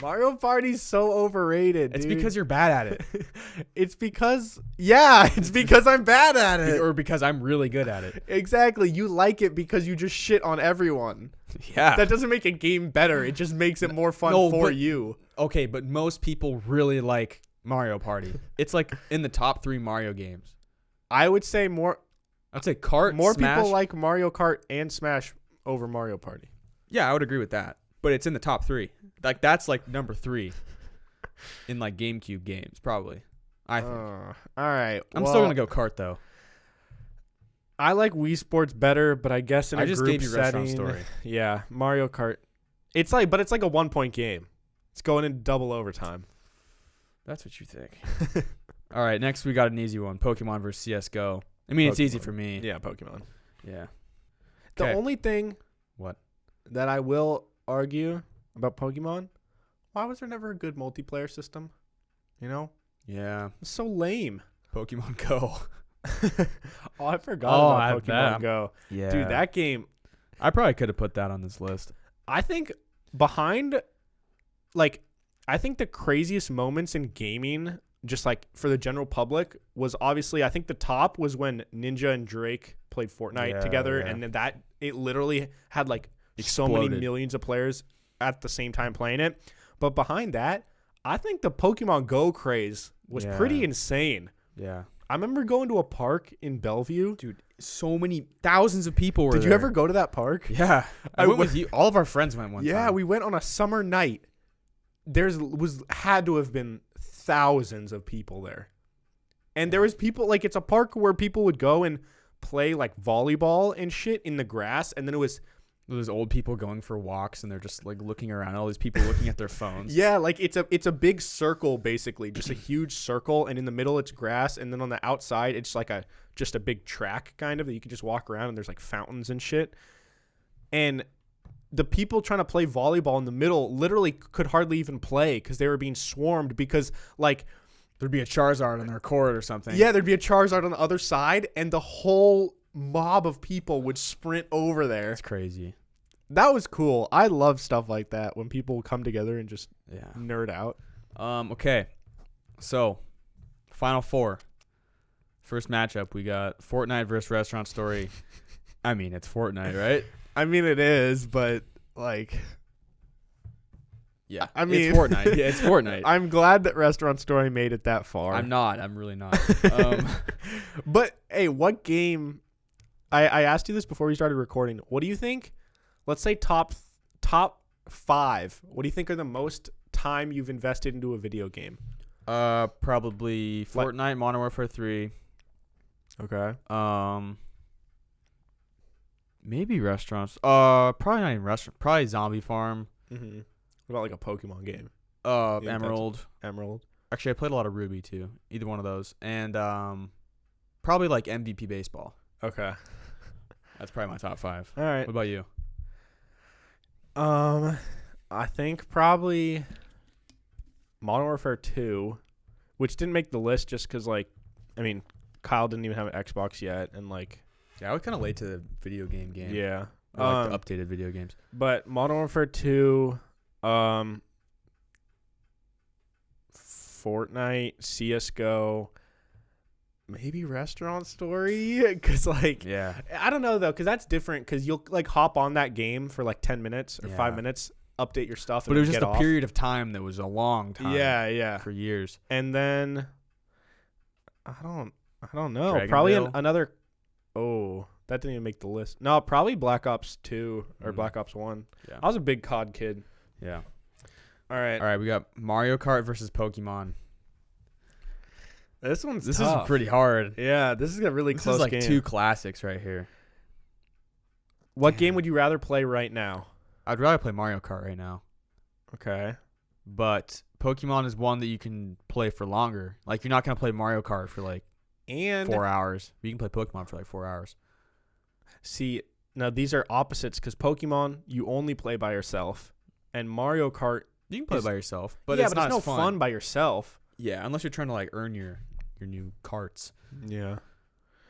Mario Party's so overrated, dude. It's because you're bad at it. It's because I'm bad at it. Or because I'm really good at it. Exactly. You like it because you just shit on everyone. Yeah. That doesn't make a game better. It just makes it more fun for you. Okay, but most people really like Mario Party. It's like in the top 3 Mario games. I would say more. I'd say Kart, more Smash. People like Mario Kart and Smash over Mario Party. Yeah, I would agree with that. But it's in the top 3. Like that's like number 3. in like GameCube games, probably. I think. All right. I'm still gonna go kart though. I like Wii Sports better, but I guess in a just group gave you Restaurant setting, Story. yeah, Mario Kart. It's like a 1-point game. It's going into double overtime. That's what you think. All right, next we got an easy one: Pokemon versus CS:GO. I mean, it's easy for me. Yeah, Pokemon. Yeah. The 'Kay. only thing What? that I will argue about Pokemon, why was there never a good multiplayer system? You know, Yeah. it's so lame. Pokemon Go. Oh, I forgot I about Pokemon bet. Go. Yeah. Dude, that game, I probably could have put that on this list. I think behind, like, I think the craziest moments in gaming, just like for the general public, was obviously, I think the top was when Ninja and Drake played Fortnite together. Yeah. And then it literally had like so many Exploded. millions of players at the same time playing it. But behind that, I think the Pokemon Go craze was pretty insane. Yeah. I remember going to a park in Bellevue. Dude, so many thousands of people were Did there. you ever go to that park? Yeah. I went with you. All of our friends went one time. Yeah, we went on a summer night. Had to have been thousands of people there. And there was people, like, it's a park where people would go and play like volleyball and shit in the grass, and then it was Those old people going for walks and they're just like looking around. All these people looking at their phones. yeah, like it's a big circle basically, just a huge circle, and in the middle it's grass, and then on the outside it's like just a big track kind of that you can just walk around, and there's like fountains and shit. And the people trying to play volleyball in the middle literally could hardly even play because they were being swarmed because like There'd be a Charizard on their court or something. yeah, there'd be a Charizard on the other side, and the whole mob of people would sprint over there. That's crazy. That was cool. I love stuff like that when people come together and just Yeah. nerd out. Okay. So, Final Four. First matchup, we got Fortnite versus Restaurant Story. I mean, it's Fortnite, right? I mean, it is, but like, Yeah. I mean, it's Fortnite. Yeah, it's Fortnite. I'm glad that Restaurant Story made it that far. I'm not. I'm really not. But hey, what game? I asked you this before we started recording. What do you think? Let's say top 5. What do you think are the most time you've invested into a video game? Probably Fortnite, Modern Warfare 3. Okay. Maybe restaurants. Probably not even restaurant. Probably Zombie Farm. Mm-hmm. What about like a Pokemon game? Emerald. Emerald. Actually, I played a lot of Ruby too. Either one of those, and probably like MVP baseball. Okay. That's probably my top 5. All right. What about you? I think probably Modern Warfare 2, which didn't make the list just because, like, I mean, Kyle didn't even have an Xbox yet, and like, Yeah, I was kind of late to the video game. yeah. Or, like the updated video games. But Modern Warfare 2, Fortnite, CS:GO, maybe Restaurant Story, because like, Yeah. I don't know though, because that's different. Because you'll like hop on that game for like 10 minutes or Yeah. 5 minutes, update your stuff, But and it was then just get a off. period of time that was a long time. Yeah. For years. And then I don't know. Dragon Probably Ball? another. Oh, that didn't even make the list. No, probably Black Ops 2 or Mm. Black Ops 1. Yeah. I was a big COD kid. Yeah. All right. All right, we got Mario Kart versus Pokemon. This one's This tough. is pretty hard. Yeah, this is a really This close is like game. 2 classics right here. What game would you rather play right now? I'd rather play Mario Kart right now. Okay. But Pokemon is one that you can play for longer. Like, you're not going to play Mario Kart for like And 4 hours. You can play Pokemon for like 4 hours. see, now these are opposites because Pokemon you only play by yourself, and Mario Kart. You can play Is- by yourself, but yeah, it's but not it's no as fun by yourself. Yeah, unless you're trying to like earn your new carts. Yeah.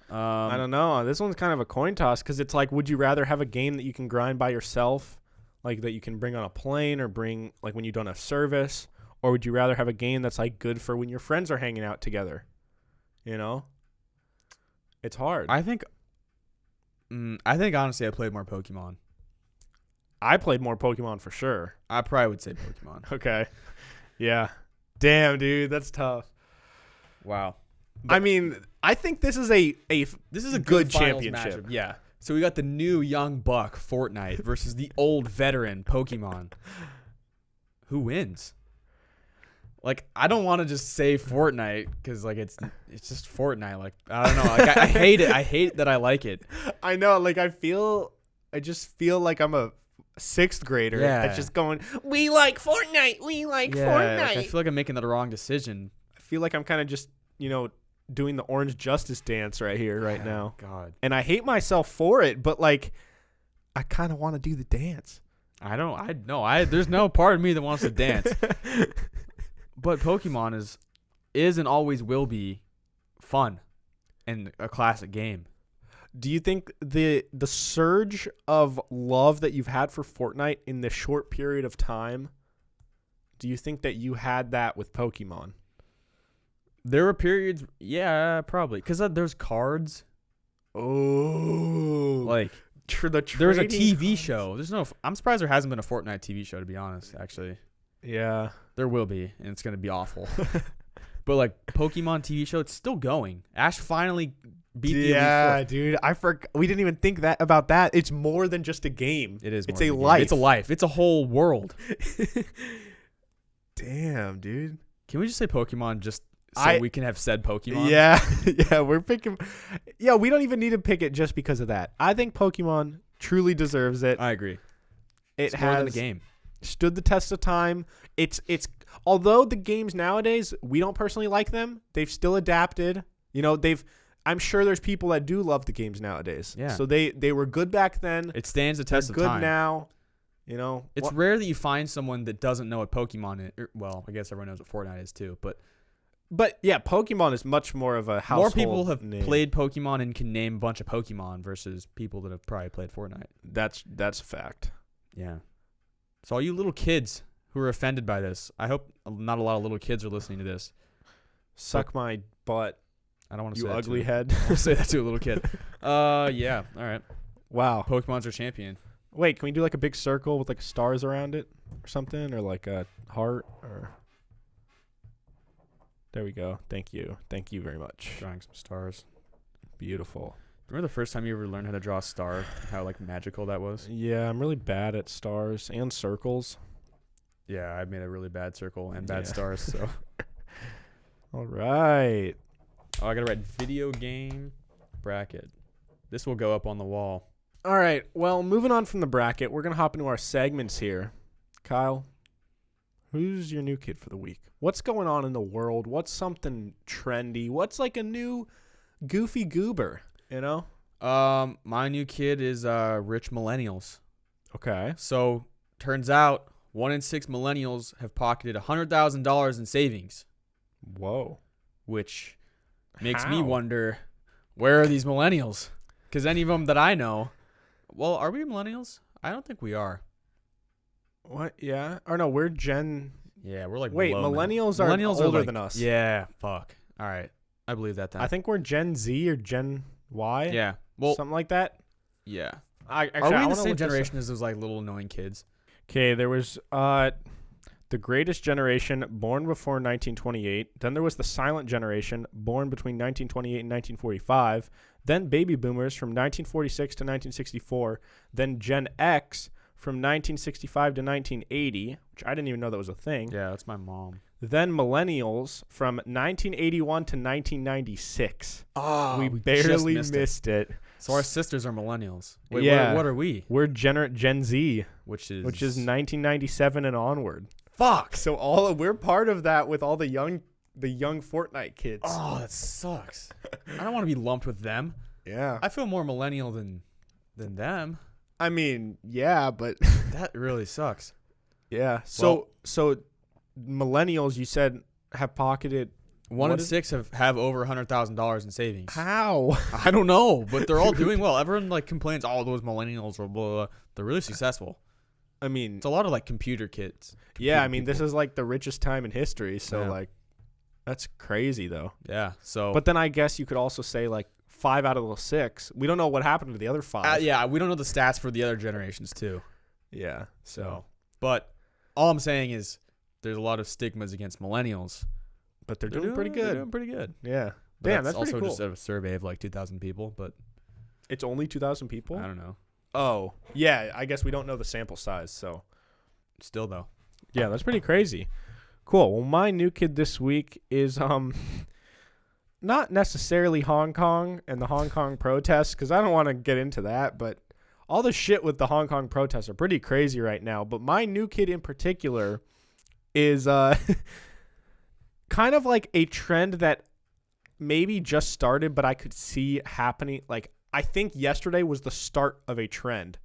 I don't know. This one's kind of a coin toss because it's like, would you rather have a game that you can grind by yourself, like that you can bring on a plane or bring like when you don't have service, or would you rather have a game that's like good for when your friends are hanging out together? You know, it's hard. I think honestly I played more Pokemon. I played more Pokemon for sure. I probably would say Pokemon. Okay. Yeah. Damn, dude, that's tough. Wow. I mean, I think this is a This is a good finals championship. matchup. Yeah. So we got the new young buck Fortnite versus the old veteran Pokemon. Who wins? Like, I don't want to just say Fortnite because, like, it's just Fortnite. Like, I don't know. Like, I hate it. I hate that I like it. I know. Like, I just feel like I'm a sixth grader that's just going, we like Fortnite. We like Fortnite. Like, I feel like I'm making the wrong decision. I feel like I'm kind of just, doing the orange justice dance right here, right now. God. And I hate myself for it, but, like, I kind of want to do the dance. There's no part of me that wants to dance. But Pokemon is and always will be fun and a classic game. Do you think the surge of love that you've had for Fortnite in this short period of time, do you think that you had that with Pokemon? There were periods, yeah, probably, because there's cards. Oh, like there was a TV show. I'm surprised there hasn't been a Fortnite TV show, to be honest. Actually, yeah, there will be, and it's gonna be awful. But like Pokemon TV show, it's still going. Ash finally beat the Elite Four. Yeah, dude, we didn't even think about that. It's more than just a game. It is. It's a life. It's a life. It's a whole world. Damn, dude. Can we just say Pokemon just so we can have said Pokemon? Yeah, we're picking. Yeah, we don't even need to pick it just because of that. I think Pokemon truly deserves it. I agree. It's more than a game. Stood the test of time. It's although the games nowadays, we don't personally like them, they've still adapted. I'm sure there's people that do love the games nowadays. Yeah. So they were good back then. It stands the test of good time. now. It's rare that you find someone that doesn't know what Pokemon is. Well, I guess everyone knows what Fortnite is too, But yeah, Pokemon is much more of a household more people have name. played Pokemon and can name a bunch of Pokemon versus people that have probably played Fortnite. That's a fact. Yeah. So all you little kids who are offended by this, I hope not a lot of little kids are listening to this. Suck my butt. I don't want to You say ugly that head. I'll say that to a little kid. Yeah. All right. Wow. Pokemon's our champion. Wait, can we do like a big circle with like stars around it or something, or like a heart, or? There we go. Thank you. Thank you very much. Drawing some stars. Beautiful. Remember the first time you ever learned how to draw a star? How like magical that was? Yeah, I'm really bad at stars and circles. Yeah, I made a really bad circle and bad stars. So. All right. Oh, I gotta write video game bracket. This will go up on the wall. All right. Well, moving on from the bracket, we're gonna hop into our segments here. Kyle, who's your new kid for the week? What's going on in the world? What's something trendy? What's like a new goofy goober? My new kid is rich millennials. Okay. So turns out 1 in 6 millennials have pocketed $100,000 in savings. Whoa. Which makes me wonder, where are these millennials? Because any of them that I know, well, are we millennials? I don't think we are. What? Yeah. Or no, we're Gen. Yeah, we're like. Wait, millennials are older than us. Yeah. Fuck. All right. I believe that then. I think we're Gen Z or Gen Y. Yeah. Well, something like that. Yeah. Are we in the same generation as those like little annoying kids? Okay, there was the greatest generation born before 1928. Then there was the silent generation born between 1928 and 1945. Then baby boomers from 1946 to 1964. Then Gen X from 1965 to 1980, which I didn't even know that was a thing. Yeah, that's my mom. Then millennials from 1981 to 1996. Oh, we barely missed it. So our sisters are millennials. Wait, yeah. What are we? We're Gen Z, which is 1997 and onward. Fuck. So we're part of that with all the young Fortnite kids. Oh, that sucks. I don't want to be lumped with them. Yeah. I feel more millennial than them. I mean, yeah, but that really sucks. Yeah. So millennials, you said, have pocketed 1 in 6 have over $100,000 in savings. How? I don't know, but they're all doing well. Everyone like complains, oh, those millennials are blah, blah. They're really successful. I mean, it's a lot of like computer kids. Yeah, I mean, this is like the richest time in history, so like that's crazy though. Yeah. So but then I guess you could also say like 5 out of those 6. We don't know what happened to the other 5. Yeah, we don't know the stats for the other generations too. Yeah. So but all I'm saying is there's a lot of stigmas against millennials. But they're doing pretty good. They're doing pretty good. Yeah. But damn, that's also pretty cool. just a survey of like 2,000 people, but it's only 2,000 people? I don't know. Oh, yeah. I guess we don't know the sample size, so still though. Yeah, that's pretty crazy. Cool. Well, my new kid this week is not necessarily Hong Kong and the Hong Kong protests, because I don't want to get into that, but all the shit with the Hong Kong protests are pretty crazy right now. But my new kid in particular is kind of like a trend that maybe just started, but I could see happening. Like, I think yesterday was the start of a trend.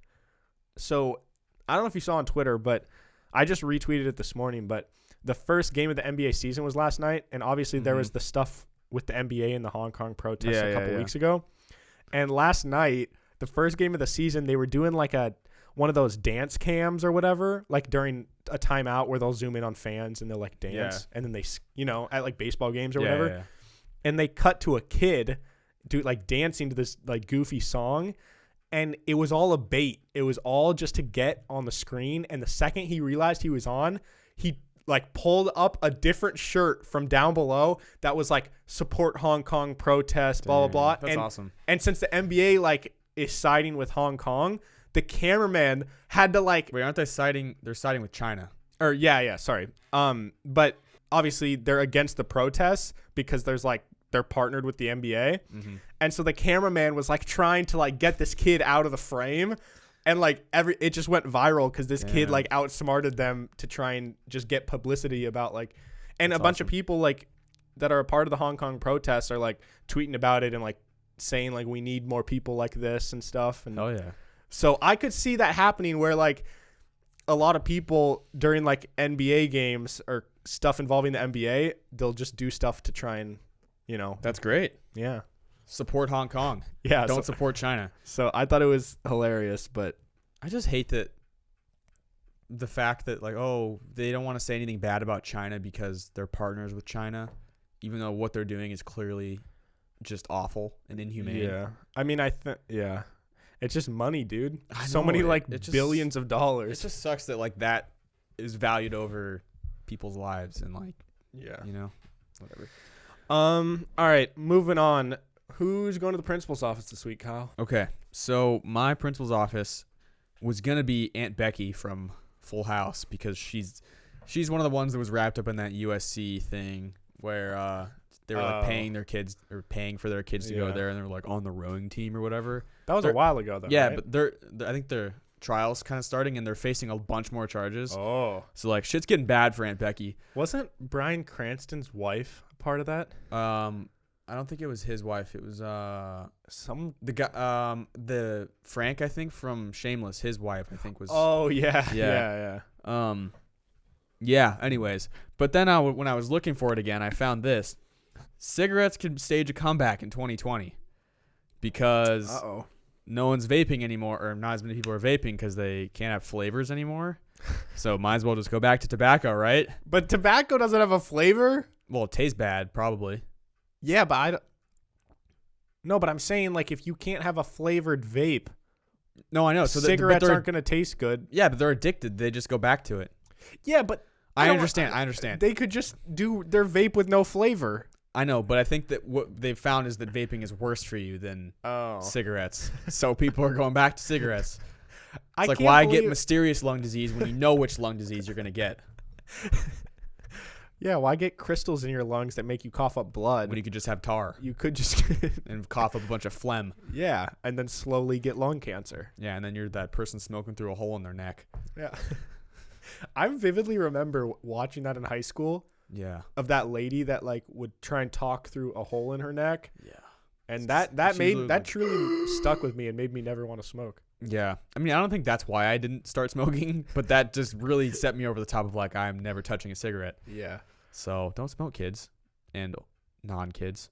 So I don't know if you saw on Twitter, but I just retweeted it this morning. But the first game of the NBA season was last night, and obviously there was the stuff with the NBA and the Hong Kong protests a couple weeks ago. And last night, the first game of the season, they were doing like one of those dance cams or whatever, like during a timeout where they'll zoom in on fans and they'll like dance, and then they, at like baseball games or whatever. Yeah. And they cut to a kid like dancing to this like goofy song, and it was all a bait. It was all just to get on the screen. And the second he realized he was on, he like pulled up a different shirt from down below that was like support Hong Kong protest, blah, blah, blah. That's awesome. And since the NBA like is siding with Hong Kong, the cameraman had to like, wait, aren't they siding? They're siding with China. Or sorry. But obviously they're against the protests because they're partnered with the NBA. Mm-hmm. And so the cameraman was like trying to like get this kid out of the frame. And like it just went viral because this kid like outsmarted them to try and just get publicity about like, and that's a bunch of people like that are a part of the Hong Kong protests are like tweeting about it and like saying like we need more people like this and stuff. And so I could see that happening where like a lot of people during like NBA games or stuff involving the NBA, they'll just do stuff to try and, That's great. Yeah. Support Hong Kong. Yeah. Don't support China. So I thought it was hilarious, but I just hate that the fact that like, they don't want to say anything bad about China because they're partners with China, even though what they're doing is clearly just awful and inhumane. Yeah. I mean, it's just money, dude. So many like billions of dollars. It just sucks that like that is valued over people's lives and like, whatever. All right, moving on. Who's going to the principal's office this week, Kyle? Okay, so my principal's office was gonna be Aunt Becky from Full House because she's one of the ones that was wrapped up in that USC thing where they were like paying for their kids to go there, and they were like on the rowing team or whatever. That was a while ago, though. Yeah, right? but I think their trials kind of starting, and they're facing a bunch more charges. Oh, so like shit's getting bad for Aunt Becky. Wasn't Bryan Cranston's wife a part of that? I don't think it was his wife. It was the guy, the Frank, I think, from Shameless. His wife, I think, was. Oh yeah. Yeah. Anyways, but then when I was looking for it again, I found this: cigarettes could stage a comeback in 2020 because no one's vaping anymore, or not as many people are vaping because they can't have flavors anymore. So might as well just go back to tobacco, right? But tobacco doesn't have a flavor. Well, it tastes bad, probably. Yeah, but I don't. No, but I'm saying like if you can't have a flavored vape. No, I know. So cigarettes aren't going to taste good. Yeah, but they're addicted. They just go back to it. Yeah, but I understand. They could just do their vape with no flavor. I know, but I think that what they've found is that vaping is worse for you than cigarettes. So people are going back to cigarettes. It's like, why get mysterious lung disease when you know which lung disease you're going to get? Yeah, why get crystals in your lungs that make you cough up blood? When you could just have tar. You could just and cough up a bunch of phlegm. Yeah, and then slowly get lung cancer. Yeah, and then you're that person smoking through a hole in their neck. Yeah. I vividly remember watching that in high school. Yeah. Of that lady that like would try and talk through a hole in her neck. Yeah. And that truly stuck with me and made me never want to smoke. Yeah. I mean, I don't think that's why I didn't start smoking, but that just really set me over the top of like, I'm never touching a cigarette. Yeah. So don't smoke, kids and non-kids.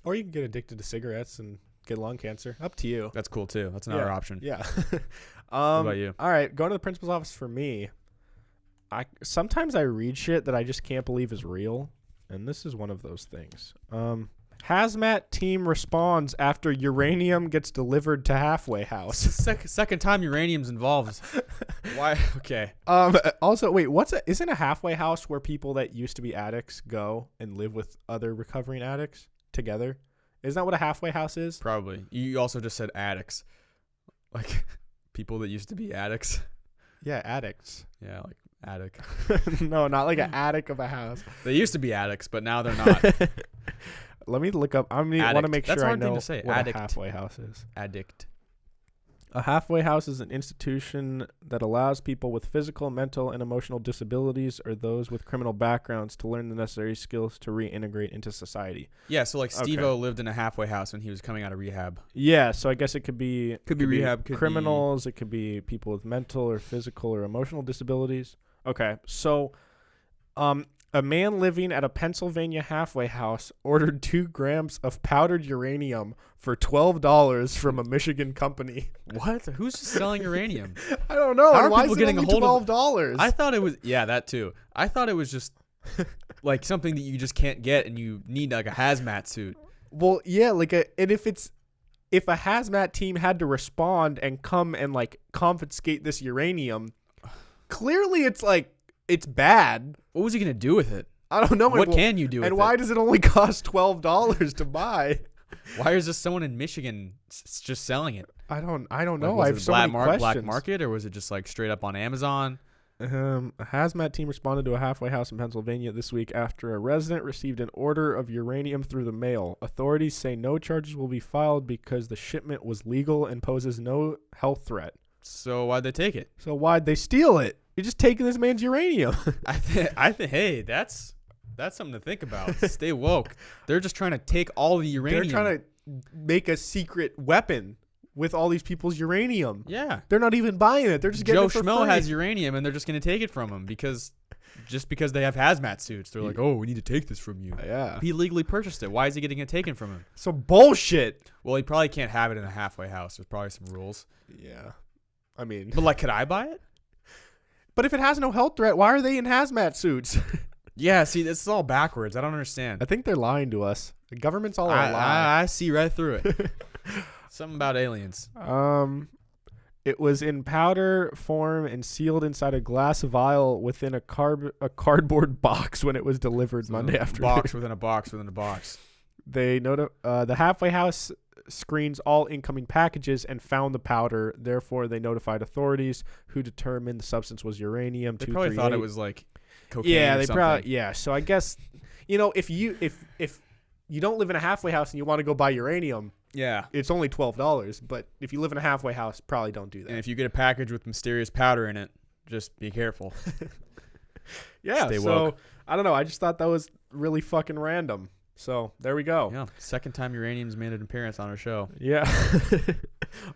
Or you can get addicted to cigarettes and get lung cancer. Up to you. That's cool too. That's another option. Yeah. What about you? All right. Going to the principal's office for me. Sometimes I read shit that I just can't believe is real. And this is one of those things. Hazmat team responds after uranium gets delivered to halfway house. Second time uranium's involved. Why? Okay. Also, wait, isn't a halfway house where people that used to be addicts go and live with other recovering addicts together? Isn't that what a halfway house is? Probably. You also just said addicts. Like people that used to be addicts. Yeah, addicts. Yeah, like Attic. No, not like an attic of a house. They used to be attics, but now they're not. Let me look up. I want to Addict. make That's sure a I hard thing know to say. what Addict. a halfway house is. Addict. A halfway house is an institution that allows people with physical, mental, and emotional disabilities or those with criminal backgrounds to learn the necessary skills to reintegrate into society. Yeah, so like Okay. Steve-O lived in a halfway house when he was coming out of rehab. Yeah, so I guess it could be rehab, could be- criminals, it could be people with mental or physical or emotional disabilities. Okay, so a man living at a Pennsylvania halfway house ordered 2 grams of powdered uranium for $12 from a Michigan company. What? Who's selling uranium? I don't know. How And are why people is it getting a only hold of- $12? I thought it was, yeah, that too. I thought it was just like something that you just can't get and you need like a hazmat suit. Well, yeah, and if a hazmat team had to respond and come and like confiscate this uranium, clearly it's bad. What was he going to do with it? I don't know. What can you do with it? And why does it only cost $12 to buy? Why is this someone in Michigan just selling it? I don't Like, know. was I it have so many black questions. market, or was it just like straight up on Amazon? A hazmat team responded to a halfway house in Pennsylvania this week after a resident received an order of uranium through the mail. Authorities say no charges will be filed because the shipment was legal and poses no health threat. So why'd they take it? So why'd they steal it? You're just taking this man's uranium. I think. Hey, that's something to think about. Stay woke. They're just trying to take all the uranium. They're trying to make a secret weapon with all these people's uranium. Yeah. They're not even buying it. They're just getting Joe it for Schmo free. has uranium, and they're just going to take it from him because they have hazmat suits. They're like, oh, we need to take this from you. Yeah. He legally purchased it. Why is he getting it taken from him? So bullshit. Well, he probably can't have it in a halfway house. There's probably some rules. Yeah. I mean, But like, could I buy it? but if it has no health threat, why are they in hazmat suits? Yeah. See, this is all backwards. I don't understand. I think they're lying to us. The government's all a lie. I see right through it. Something about aliens. It was in powder form and sealed inside a glass vial within a cardboard box when it was delivered Monday afternoon. Box within a box within a box. The halfway house screens all incoming packages and found the powder. Therefore, they notified authorities, who determined the substance was uranium. They probably thought it was like cocaine. Yeah, or they something. probably So I guess, if you don't live in a halfway house and you want to go buy uranium, Yeah. it's only $12. But if you live in a halfway house, probably don't do that. And if you get a package with mysterious powder in it, just be careful. Yeah. Stay So woke. I don't know. I just thought that was really fucking random. So there we go. Yeah. Second time uranium's made an appearance on our show. Yeah.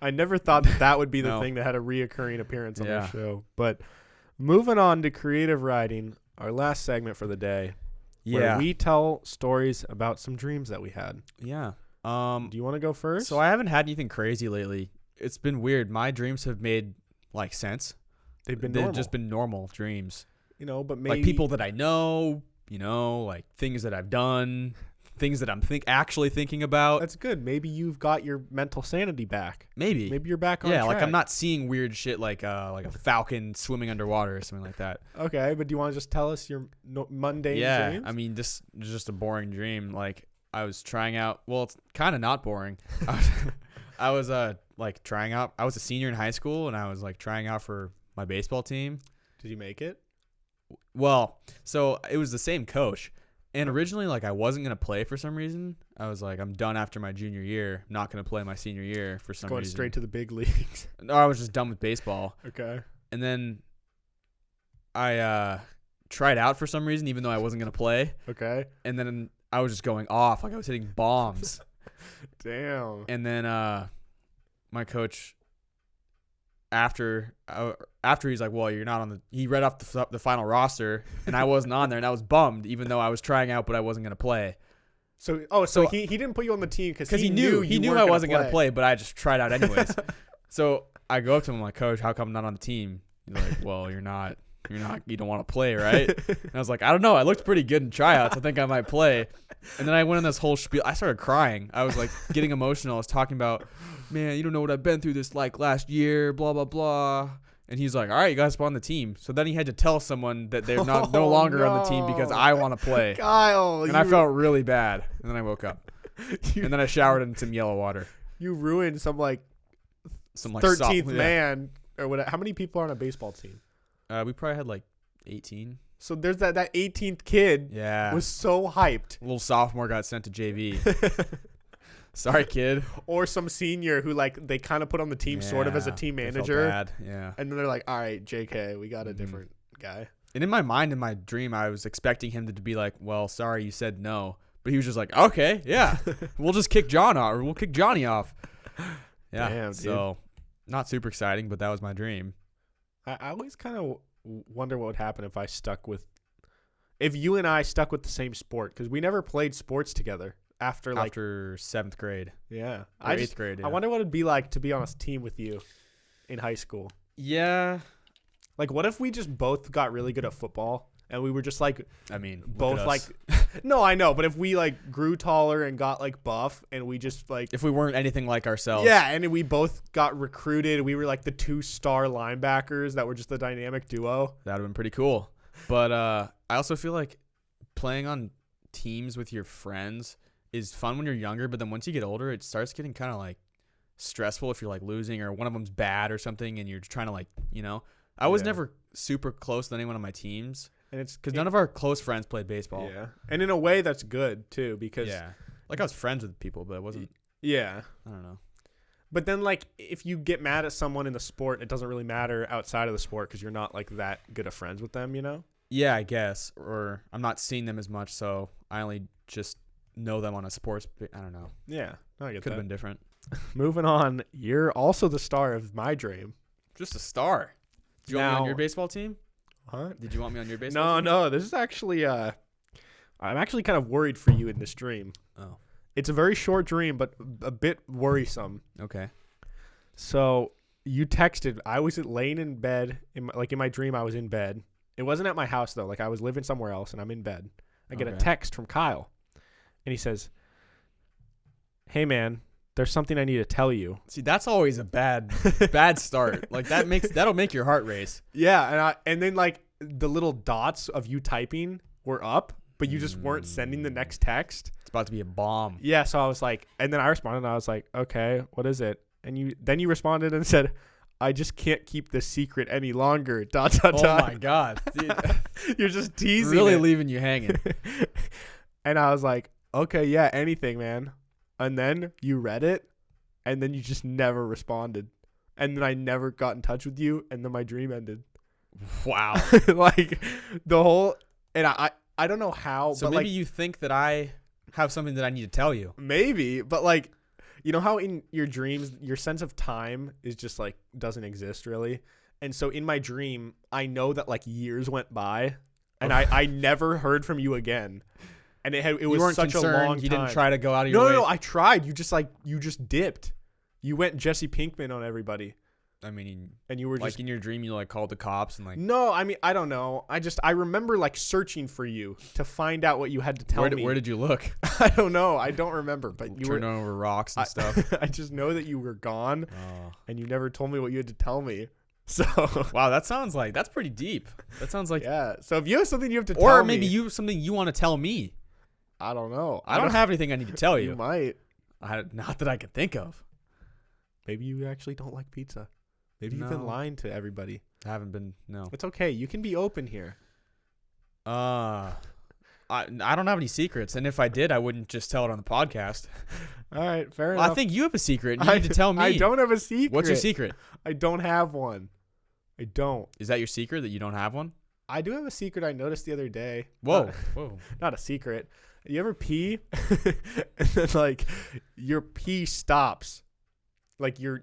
I never thought that would be the No. thing that had a reoccurring appearance on Yeah. the show. But moving on to creative writing, our last segment for the day, where we tell stories about some dreams that we had. Yeah. Do you want to go first? So I haven't had anything crazy lately. It's been weird. My dreams have made like sense. They've They've just been normal dreams. but maybe Like people that I know, like things that I've done, things that I'm actually thinking about. That's good. Maybe you've got your mental sanity back. Maybe Maybe you're back on Yeah, track. like I'm not seeing weird shit like a falcon swimming underwater or something like that. Okay, but do you want to just tell us your mundane dreams? I mean, this is just a boring dream. Like I was trying out. Well, it's kind of not boring. I was like trying out. I was a senior in high school, and I was like trying out for my baseball team. Did you make it? Well, so it was the same coach. And originally, like, I wasn't going to play for some reason. I was like, I'm done after my junior year. I'm not going to play my senior year for some Going reason. straight to the big leagues. No, I was just done with baseball. Okay. And then I tried out for some reason, even though I wasn't going to play. Okay. And then I was just going off. Like, I was hitting bombs. Damn. And then my coach, after he's like, well, you're not on he read off the final roster, and I wasn't on there, and I was bummed, even though I was trying out, but I wasn't going to play. So he didn't put you on the team because He knew I wasn't going to play, but I just tried out anyways. So I go up to him, I'm like, Coach, how come I'm not on the team? He's like, well, you don't want to play, right? And I was like, I don't know. I looked pretty good in tryouts. I think I might play. And then I went in this whole spiel. I started crying. I was like getting emotional. I was talking about, man, you don't know what I've been through this like last year, blah, blah, blah. And he's like, all right, you guys on the team. So then he had to tell someone that they're no longer on the team because I want to play. Kyle. And I felt really bad. And then I woke up. And then I showered in some yellow water. You ruined some 13th soft- yeah. man or whatever. How many people are on a baseball team? We probably had like 18. So there's that 18th kid Yeah. was so hyped. A little sophomore got sent to JV. Sorry, kid. Or some senior who like they kind of put on the team sort of as a team they felt manager. bad. Yeah. And then they're like, all right, JK, we got a different guy. And in my mind, in my dream, I was expecting him to be like, well, sorry, you said no. But he was just like, okay, yeah. We'll just kick John off, or we'll kick Johnny off. Yeah. Damn, so not super exciting, but that was my dream. I always kind of wonder what would happen if you and I stuck with the same sport, because we never played sports together after 7th grade. Yeah. Or 8th grade. Yeah. I wonder what it'd be like to be on a team with you in high school. Yeah. Like, what if we just both got really good at football and we were just like, I mean, both like, no, I know, but if we like grew taller and got like buff and we just like, if we weren't anything like ourselves. yeah, and we both got recruited, we were like the 2-star linebackers that were just the dynamic duo. That would have been pretty cool. But I also feel like playing on teams with your friends is fun when you're younger, but then once you get older, it starts getting kind of like stressful if you're like losing or one of them's bad or something and you're trying to like, you know. I was never super close to anyone on my teams. And it's because none of our close friends played baseball. Yeah. And in a way that's good too, because like I was friends with people, but it wasn't. Yeah. I don't know. But then like if you get mad at someone in the sport, it doesn't really matter outside of the sport because you're not like that good of friends with them, you know? Yeah, I guess. Or I'm not seeing them as much, so I only just know them on a sports. I don't know. Yeah. I get Could that. have been different. Moving on, you're also the star of my dream. Just a star. Did you want me on your baseball team? Huh? Did you want me on your baseball team? No. This is actually I'm actually kind of worried for you in this dream. Oh. It's a very short dream, but a bit worrisome. Okay. So you texted. I was laying in bed. In my dream, I was in bed. It wasn't at my house, though. Like, I was living somewhere else, and I'm in bed. I get a text from Kyle, and he says, hey, man, there's something I need to tell you. See, that's always a bad start. Like, that'll make your heart race. Yeah, and then, like, the little dots of you typing were up, but you just weren't sending the next text. It's about to be a bomb. Yeah, so I was like, and then I responded, and I was like, okay, what is it? And you responded and said, I just can't keep this secret any longer. ... Oh my God. Dude. You're just teasing. Really it. leaving you hanging. And I was like, okay, yeah, anything, man. And then you read it, and then you just never responded. And then I never got in touch with you, and then my dream ended. Wow. Like, the whole, and I don't know how. So but maybe like, you think that I have something that I need to tell you. Maybe, but like, you know how in your dreams, your sense of time is just like, doesn't exist really. And so in my dream, I know that like years went by and I never heard from you again. And it was such a long time. You didn't try to go out of your way. No, I tried. You just dipped. You went Jesse Pinkman on everybody. I mean, and you were like just in your dream, you like called the cops and like. No, I mean, I don't know. I remember like searching for you to find out what you had to tell me. Where did you look? I don't know. I don't remember. But you turning over rocks and stuff. I just know that you were gone, and you never told me what you had to tell me. So wow, that's pretty deep. That sounds like yeah. So if you have something you have to tell me, or maybe you have something you want to tell me. I don't know. I don't have anything I need to tell you. You might. Not that I can think of. Maybe you actually don't like pizza. Maybe you've been lying to everybody. I haven't been. No. It's okay. You can be open here. I don't have any secrets, and if I did, I wouldn't just tell it on the podcast. All right, fair enough. I think you have a secret. And you need to tell me. I don't have a secret. What's your secret? I don't have one. I don't. Is that your secret that you don't have one? I do have a secret I noticed the other day. Whoa. Not a secret. You ever pee and then like your pee stops, like your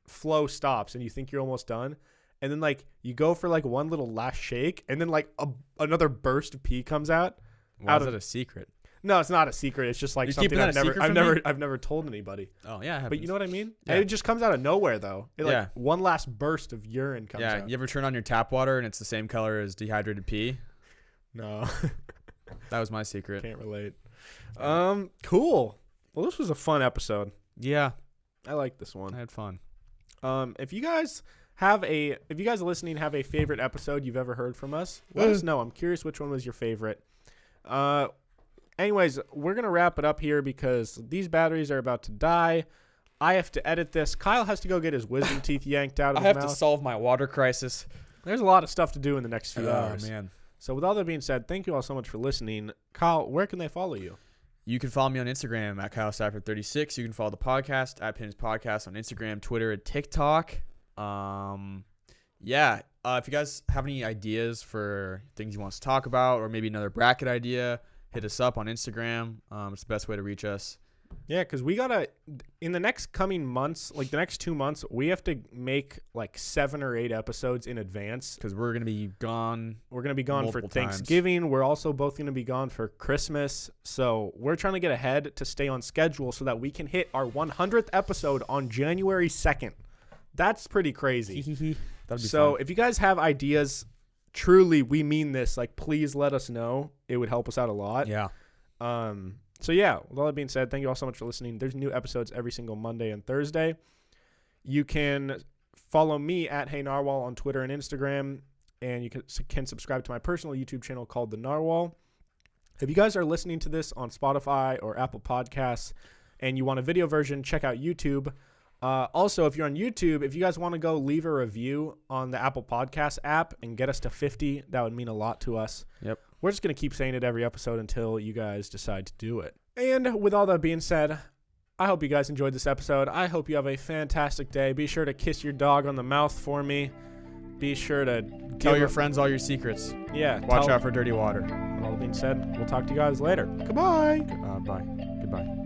flow stops, and you think you're almost done, and then like you go for like one little last shake, and then like another burst of pee comes out. Why is it a secret? No, it's not a secret. It's just like something I've never told anybody. Oh yeah, but you know what I mean? Yeah. And it just comes out of nowhere though. Like one last burst of urine comes out. Yeah, you ever turn on your tap water and it's the same color as dehydrated pee? No. That was my secret. Can't relate. Cool. Well, this was a fun episode. Yeah, I like this one. I had fun. If you guys listening have a favorite episode you've ever heard from us, let us know. I'm curious which one was your favorite. Anyways, we're gonna wrap it up here because these batteries are about to die. I have to edit this. Kyle has to go get his wisdom teeth yanked out of his mouth. I have to solve my water crisis. There's a lot of stuff to do in the next few hours. Oh, man. So with all that being said, thank you all so much for listening. Kyle, where can they follow you? You can follow me on Instagram at KyleStafford36. You can follow the podcast at Pins Podcast on Instagram, Twitter, and TikTok. If you guys have any ideas for things you want us to talk about, or maybe another bracket idea, hit us up on Instagram. It's the best way to reach us. Yeah, because we gotta in the next coming months, like the next 2 months, we have to make like 7 or 8 episodes in advance Because we're gonna be gone. We're gonna be gone for multiple Thanksgiving. We're also both gonna be gone for Christmas. So we're trying to get ahead to stay on schedule so that we can hit our 100th episode on January 2nd. That's pretty crazy. That'd be So fun. if you guys have ideas, truly we mean this. Like, please let us know. It would help us out a lot. Yeah. So yeah, with all that being said, thank you all so much for listening. There's new episodes every single Monday and Thursday. You can follow me at Hey Narwhal on Twitter and Instagram, and you can subscribe to my personal YouTube channel called The Narwhal. If you guys are listening to this on Spotify or Apple Podcasts and you want a video version, check out YouTube. Also, if you're on YouTube, if you guys want to go leave a review on the Apple Podcast app and get us to 50, that would mean a lot to us. Yep. We're just going to keep saying it every episode until you guys decide to do it. And with all that being said, I hope you guys enjoyed this episode. I hope you have a fantastic day. Be sure to kiss your dog on the mouth for me. Be sure to Tell your friends all your secrets. Yeah. Watch out for dirty water. With all that being said, we'll talk to you guys later. Goodbye. Bye. Goodbye.